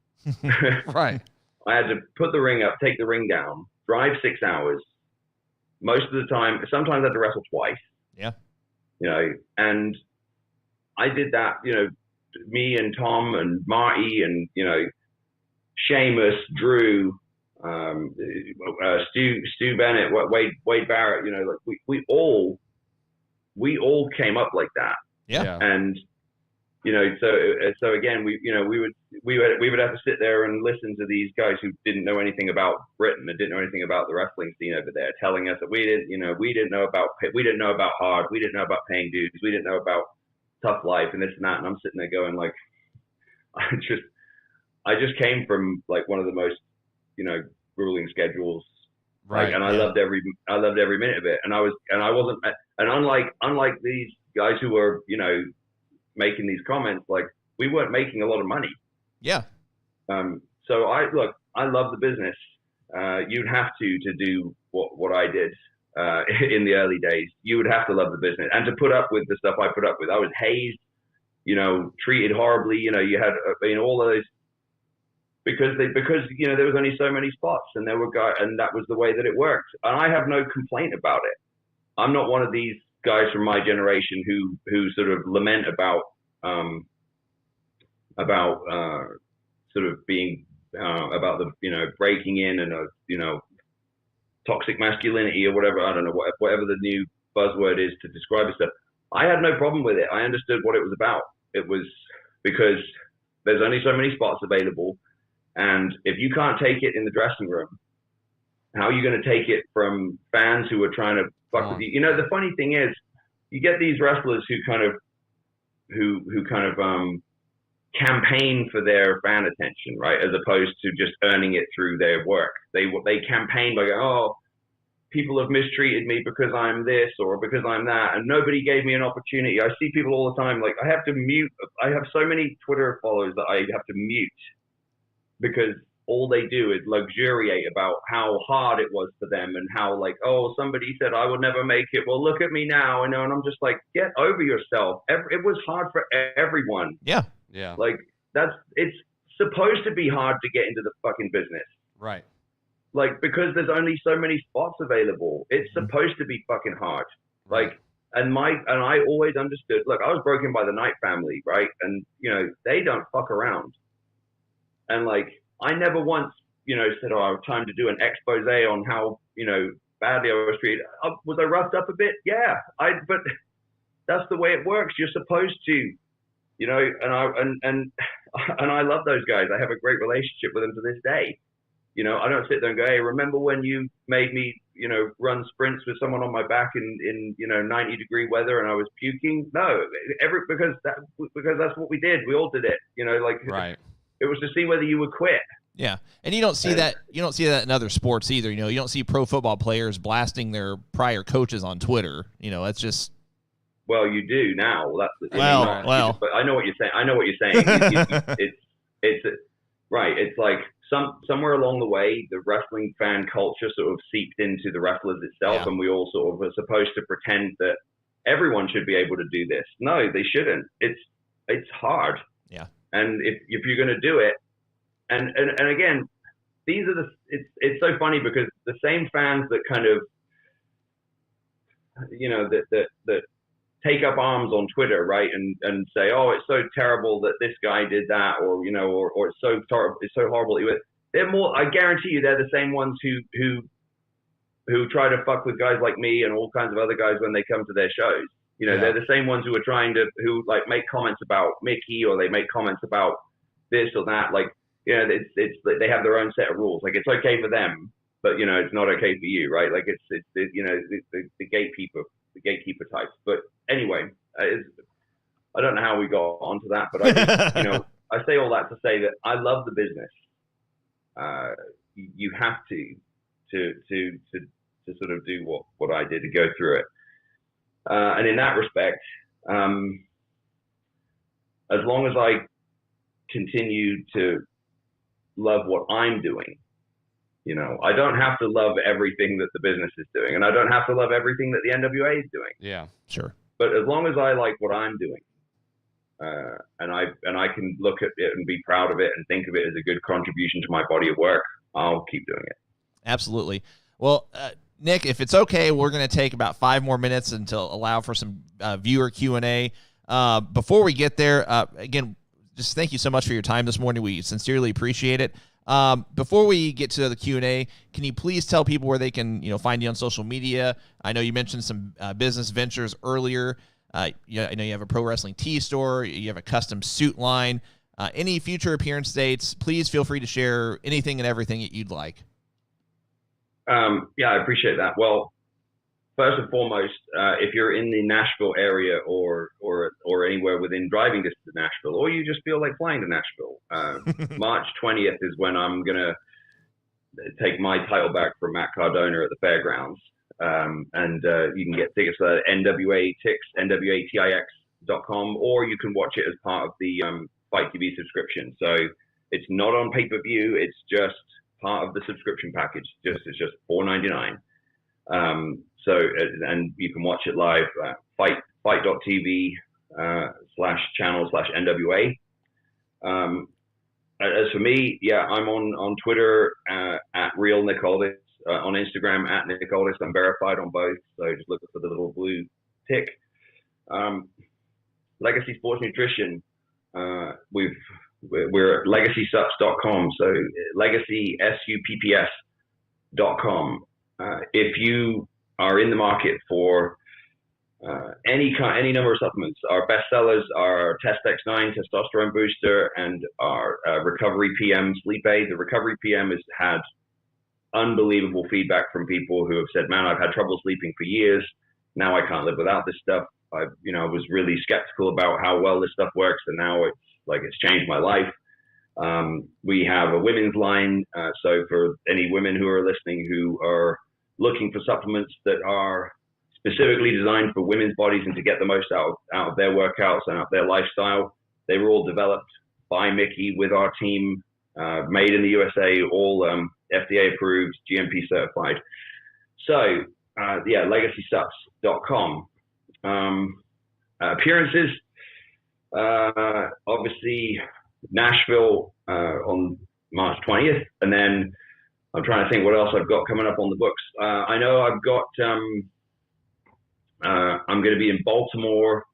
Right. I had to put the ring up, take the ring down, drive 6 hours. Most of the time, sometimes I had to wrestle twice. Yeah. You know, and I did that, you know, me and Tom and Marty and, you know, Sheamus, Drew, Stu Bennett, Wade Barrett, you know, like we all came up like that. Yeah. And, you know, so again, we would have to sit there and listen to these guys who didn't know anything about Britain and didn't know anything about the wrestling scene over there, telling us that we didn't know about hard, we didn't know about paying dues, we didn't know about tough life and this and that. And I'm sitting there going, like, I just came from like one of the most, you know, grueling schedules. Right. Like, and I loved every minute of it. And unlike these guys who were, you know, making these comments, like, we weren't making a lot of money. Yeah. So I love the business. You'd have to do what I did in the early days. You would have to love the business and to put up with the stuff I put up with. I was hazed, you know, treated horribly. You know, you had all of those because you know there was only so many spots and there were guys, and that was the way that it worked. And I have no complaint about it. I'm not one of these guys from my generation who sort of lament about sort of being about the, you know, breaking in and you know, toxic masculinity or whatever. I don't know, whatever the new buzzword is to describe it stuff. I had no problem with it. I understood what it was about. It was because there's only so many spots available, and if you can't take it in the dressing room, how are you going to take it from fans who are trying to fuck with you? You know, the funny thing is, you get these wrestlers who kind of campaign for their fan attention, right? As opposed to just earning it through their work. They campaign by going, "Oh, people have mistreated me because I'm this or because I'm that, and nobody gave me an opportunity." I see people all the time, like, I have to mute. I have so many Twitter followers that I have to mute because all they do is luxuriate about how hard it was for them and how, like, "Oh, somebody said I would never make it. Well, look at me now." And I'm just like, get over yourself. It was hard for everyone. Yeah. Yeah. Like, it's supposed to be hard to get into the fucking business. Right. Like, because there's only so many spots available, it's supposed to be fucking hard. Like, and I always understood, look, I was broken by the Knight family, right? And, you know, they don't fuck around. And, like, I never once, you know, said, "Oh, I have time to do an expose on how, you know, badly I was treated." Was I roughed up a bit? Yeah. But that's the way it works. You're supposed to, you know, and I love those guys. I have a great relationship with them to this day. You know, I don't sit there and go, "Hey, remember when you made me, you know, run sprints with someone on my back in you know, 90-degree weather and I was puking?" No, because that's what we did. We all did it. You know, like, right. It was to see whether you would quit. Yeah, and you don't see that. You don't see that in other sports either. You know, you don't see pro football players blasting their prior coaches on Twitter. You know, that's just. Well, you do now. But I know what you're saying. It's right. It's like somewhere along the way, the wrestling fan culture sort of seeped into the wrestlers itself, and we all sort of are supposed to pretend that everyone should be able to do this. No, they shouldn't. It's hard. Yeah. And if you're going to do it, and again, these are it's so funny because the same fans that kind of, you know, that take up arms on Twitter, right, and say, "Oh, it's so terrible that this guy did that," or, you know, or it's so horrible. They're more. I guarantee you, they're the same ones who try to fuck with guys like me and all kinds of other guys when they come to their shows. They're the same ones who like make comments about Mickey, or they make comments about this or that. Like, it's they have their own set of rules. Like, it's okay for them, but it's not okay for you, right? Like, it's the gatekeeper types. But anyway, I don't know how we got onto that, but I just, I say all that to say that I love the business. You have to sort of do what I did to go through it. And in that respect, as long as I continue to love what I'm doing, I don't have to love everything that the business is doing, and I don't have to love everything that the NWA is doing. Yeah, sure. But as long as I like what I'm doing, and I can look at it and be proud of it and think of it as a good contribution to my body of work, I'll keep doing it. Absolutely. Well, Nick, if it's okay, we're going to take about 5 more minutes until allow for some viewer Q&A. Before we get there, again, just thank you so much for your time this morning. We sincerely appreciate it. Before we get to the Q&A, can you please tell people where they can, find you on social media? I know you mentioned some business ventures earlier. I know you have a pro wrestling tee store. You have a custom suit line. Any future appearance dates, please feel free to share anything and everything that you'd like. Yeah, I appreciate that. Well, first and foremost, if you're in the Nashville area or anywhere within driving distance to Nashville, or you just feel like flying to Nashville, March 20th is when I'm going to take my title back from Matt Cardona at the fairgrounds. And you can get tickets at NWATix.com, or you can watch it as part of the Fight TV subscription. So it's not on pay-per-view. It's just part of the subscription package. It's just $4.99. And you can watch it live at fight.tv /channel/NWA. As for me, I'm on Twitter at Real Nick Aldis, on Instagram at Nick Aldis. I'm verified on both, so just look for the little blue tick. Legacy Sports Nutrition. We're at legacysups.com, so legacysups.com. If you are in the market for any number of supplements, our best sellers are Test X9 testosterone booster and our Recovery PM sleep aid. The Recovery PM has had unbelievable feedback from people who have said, "Man, I've had trouble sleeping for years. Now I can't live without this stuff. I was really skeptical about how well this stuff works, and now it's changed my life." We have a women's line, so for any women who are listening who are looking for supplements that are specifically designed for women's bodies and to get the most out of their workouts and out of their lifestyle, they were all developed by Mickey with our team, made in the USA, all FDA approved, GMP certified. So legacysups.com. Appearances, obviously Nashville on March 20th, and then I'm trying to think what else I've got coming up on the books. I know I've got I'm going to be in Baltimore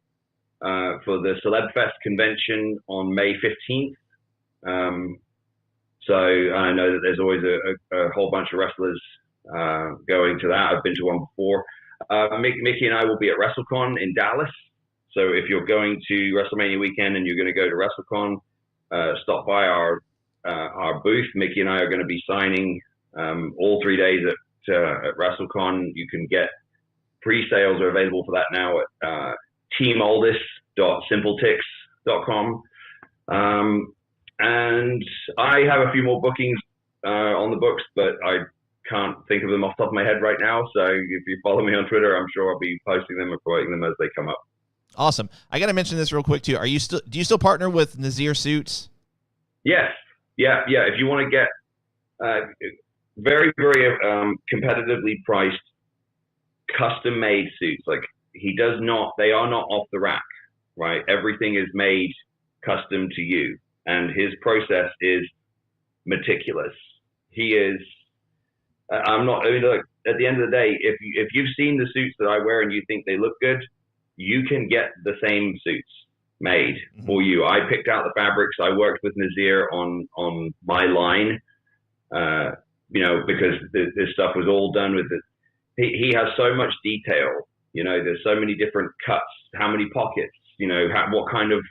for the Celeb Fest convention on May 15th. So I know that there's always a whole bunch of wrestlers going to that. I've been to one before. Mickey and I will be at WrestleCon in Dallas. So if you're going to WrestleMania weekend and you're going to go to WrestleCon, stop by our booth. Mickey and I are going to be signing all 3 days at WrestleCon. You can get pre-sales are available for that now at teamaldis.simpletix.com. And I have a few more bookings on the books, but I can't think of them off the top of my head right now. So if you follow me on Twitter, I'm sure I'll be posting them or promoting them as they come up. Awesome. I got to mention this real quick too. Do you still partner with Nazir Suits? Yes. Yeah. If you want to get very, very competitively priced, custom-made suits, like they are not off the rack, right? Everything is made custom to you, and his process is meticulous. He is. Look, at the end of the day, if you've seen the suits that I wear and you think they look good, you can get the same suits made for you. I picked out the fabrics. I worked with Nazir on my line, because this stuff was all done with it. He has so much detail There's so many different cuts. How many pockets? What kind of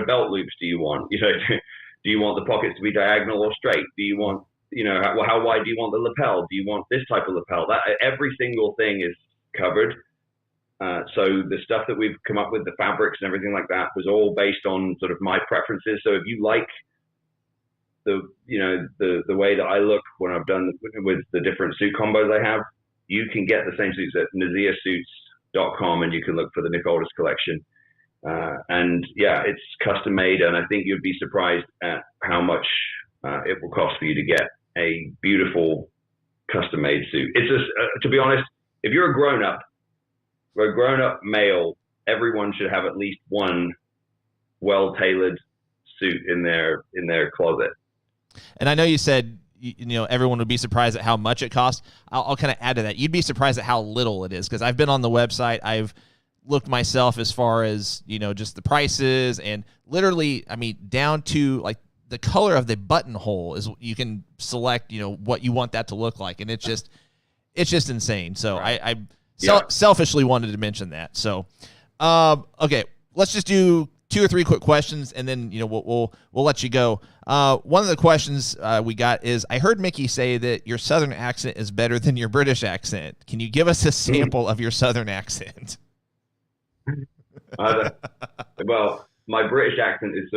belt loops do you want? Do you want the pockets to be diagonal or straight? Do you want, how wide do you want the lapel? Do you want this type of lapel? Every single thing is covered. So the stuff that we've come up with, the fabrics and everything like that, was all based on sort of my preferences. So if you like the way that I look when I've done with the different suit combos I have, you can get the same suits at NaziaSuits.com, and you can look for the Nick Aldis collection. And yeah, it's custom made, and I think you'd be surprised at how much it will cost for you to get a beautiful custom made suit. It's just, to be honest, if you're a grown up male, everyone should have at least one well tailored suit in their closet. And I know you said everyone would be surprised at how much it costs. I'll kind of add to that. You'd be surprised at how little it is, because I've been on the website. I've looked myself as far as just the prices, and literally, I mean, down to like the color of the buttonhole is you can select what you want that to look like, and it's just insane. So right. I selfishly wanted to mention that. So okay, let's just do 2 or 3 quick questions, and then we'll let you go. One of the questions we got is, I heard Mickey say that your Southern accent is better than your British accent. Can you give us a sample of your Southern accent? Well, my British accent has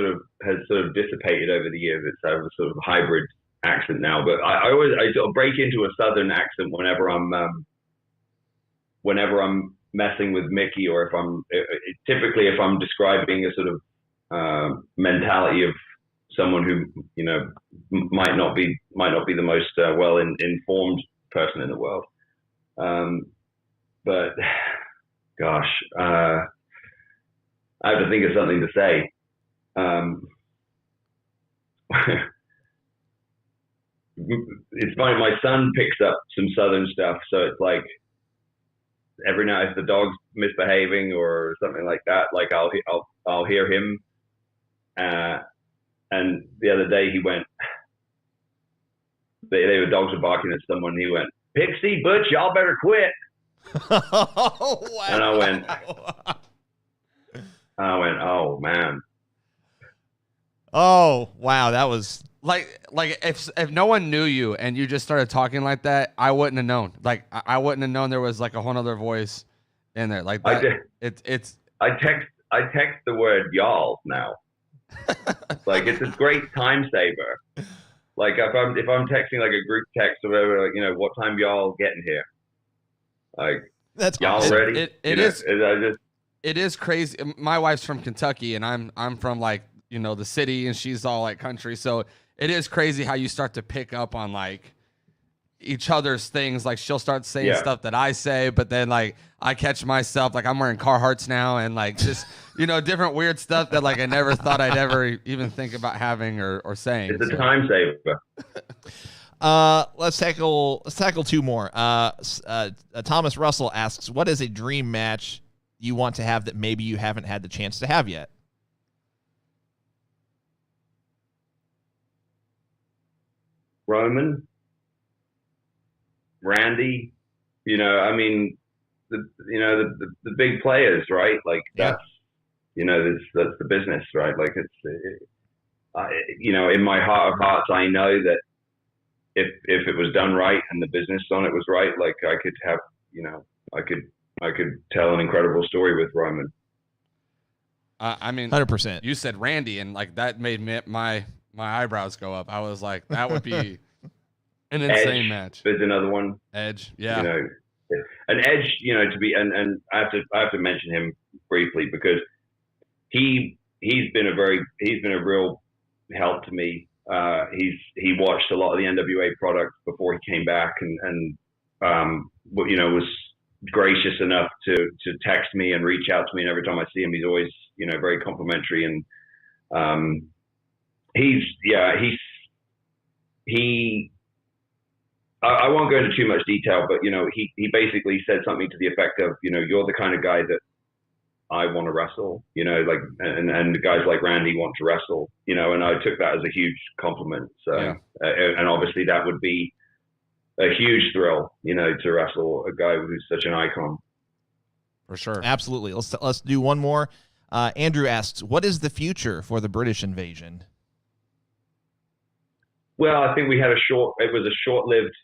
sort of dissipated over the years. It's a sort of hybrid accent now. But I sort of break into a Southern accent whenever I'm messing with Mickey, or typically if I'm describing a sort of mentality of someone who might not be the most well informed person in the world. But gosh, I have to think of something to say. It's funny, my son picks up some Southern stuff, so it's like every night if the dog's misbehaving or something like that, like I'll hear him. And the other day he went, the dogs were barking at someone. He went, "Pixie, Butch, y'all better quit." Oh, wow. And I went, oh man. Oh wow, that was like if no one knew you and you just started talking like that, I wouldn't have known. Like I wouldn't have known there was like a whole other voice in there. Like that. I text the word y'all now. Like it's a great time saver. Like if I'm texting like a group text or whatever, like, what time y'all getting here? Like, that's y'all awesome. ready? It is crazy. My wife's from Kentucky, and I'm from like the city, and she's all like country. So it is crazy how you start to pick up on like each other's things. Like she'll start saying stuff that I say, but then like I catch myself, like I'm wearing Carhartts now, and like just different weird stuff that like I never thought I'd ever even think about having or saying. It's a time saver. Let's tackle 2 more. Thomas Russell asks, what is a dream match you want to have that maybe you haven't had the chance to have yet? Roman, Randy, I mean, the big players, right? Like that's the business, right? Like in my heart of hearts, I know that if it was done right and the business on it was right, like I could have, I could tell an incredible story with Roman. I mean, 100%. You said Randy, and like that made my eyebrows go up. I was like, that would be an insane match. There's another one. Edge, yeah. An Edge, to be, and I have to mention him briefly because he's been a real help to me. He watched a lot of the NWA products before he came back, and was gracious enough to text me and reach out to me. And every time I see him, he's always very complimentary. And I won't go into too much detail, but he basically said something to the effect of you're the kind of guy that I want to wrestle, like and guys like Randy want to wrestle, and I took that as a huge compliment. So and obviously that would be a huge thrill, to wrestle a guy who's such an icon. For sure. Absolutely. Let's do one more. Andrew asks, what is the future for the British invasion? Well, I think it was a short-lived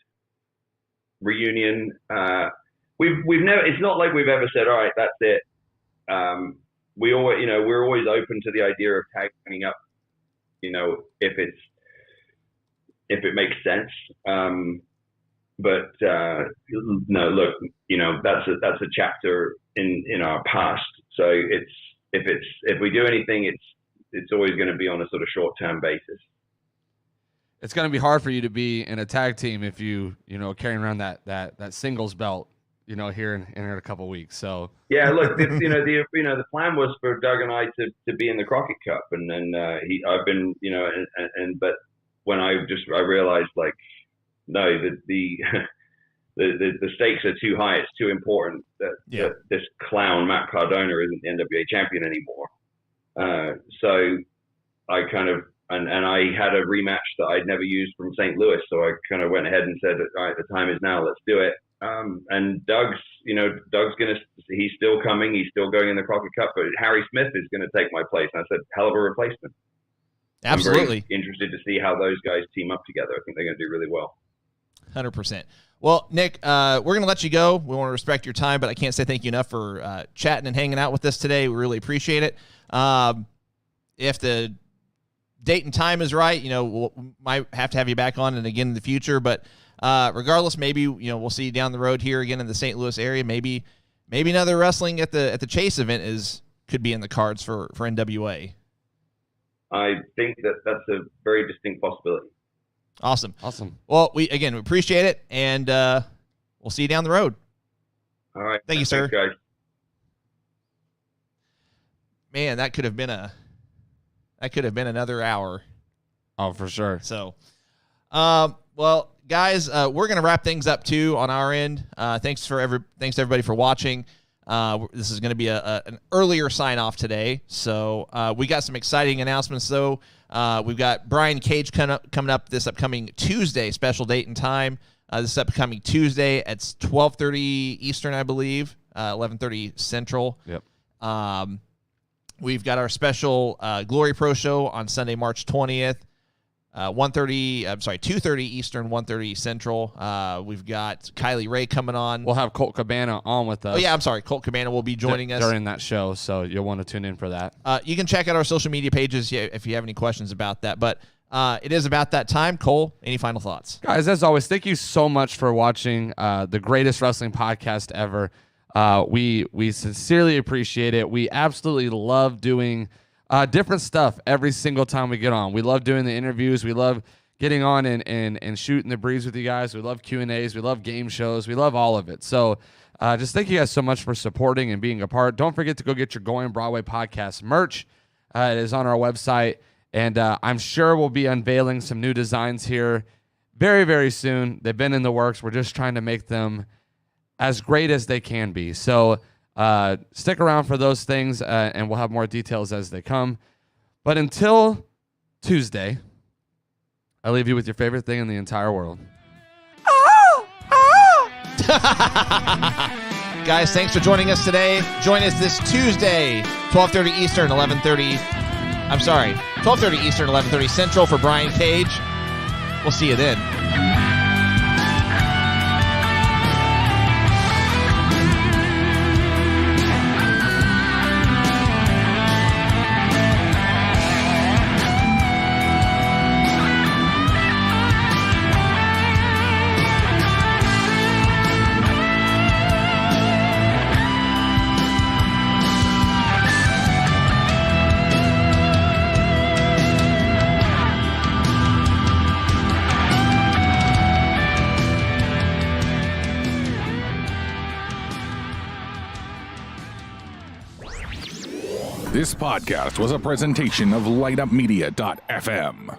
reunion. We've never, it's not like we've ever said, all right, that's it. We're always open to the idea of tagging up, if it makes sense. But no, look, that's a chapter in our past. So if we do anything, it's always going to be on a sort of short-term basis. It's going to be hard for you to be in a tag team if you carrying around that singles belt, here in a couple of weeks. So yeah, look, the plan was for Doug and I to be in the Crockett Cup, and then I've been, but when I realized, like, no, the stakes are too high. It's too important that this clown Matt Cardona isn't the NWA champion anymore. So I kind of. And I had a rematch that I'd never used from St. Louis, so I kind of went ahead and said, all right, the time is now, let's do it. And Doug's he's still coming, he's still going in the Crockett Cup, but Harry Smith is gonna take my place. And I said, hell of a replacement. Absolutely. I'm very interested to see how those guys team up together. I think they're gonna do really well. 100%. Well, Nick, we're going to let you go. We want to respect your time, but I can't say thank you enough for chatting and hanging out with us today. We really appreciate it. If the date and time is right, we might have to have you back on and again in the future, but regardless, maybe we'll see you down the road here again in the St. Louis area. Maybe another wrestling at the Chase event could be in the cards for NWA. I think that's a very distinct possibility. Awesome. Well, we appreciate it, and we'll see you down the road. All right. Thank you, sir. Thanks, guys. Man, that could have been another hour. Oh, for sure. So, well, guys, we're going to wrap things up too on our end. Thanks to everybody for watching. This is going to be an earlier sign off today. So, we got some exciting announcements though. We've got Brian Cage coming up this upcoming Tuesday, special date and time. This upcoming Tuesday at 12:30 Eastern, I believe, 11:30 Central. Yep. We've got our special Glory Pro show on Sunday, March 20th, 2:30 Eastern, 1:30 Central. We've got Kylie Ray coming on. We'll have Colt Cabana on with us. Oh, yeah, I'm sorry. Colt Cabana will be joining us during that show, so you'll want to tune in for that. You can check out our social media pages if you have any questions about that. But it is about that time. Cole, any final thoughts? Guys, as always, thank you so much for watching the greatest wrestling podcast ever. We sincerely appreciate it. We absolutely love doing different stuff every single time we get on. We love doing the interviews. We love getting on and shooting the breeze with you guys. We love Q&As. We love game shows. We love all of it. So just thank you guys so much for supporting and being a part. Don't forget to go get your Going Broadway podcast merch. It is on our website. And I'm sure we'll be unveiling some new designs here very, very soon. They've been in the works. We're just trying to make them as great as they can be. So stick around for those things, and we'll have more details as they come. But until Tuesday, I leave you with your favorite thing in the entire world. Guys, thanks for joining us today. Join us this Tuesday, 12:30 Eastern, 11:30 Eastern, 11:30 Central for Brian Cage. We'll see you then. This podcast was a presentation of LightUpMedia.fm.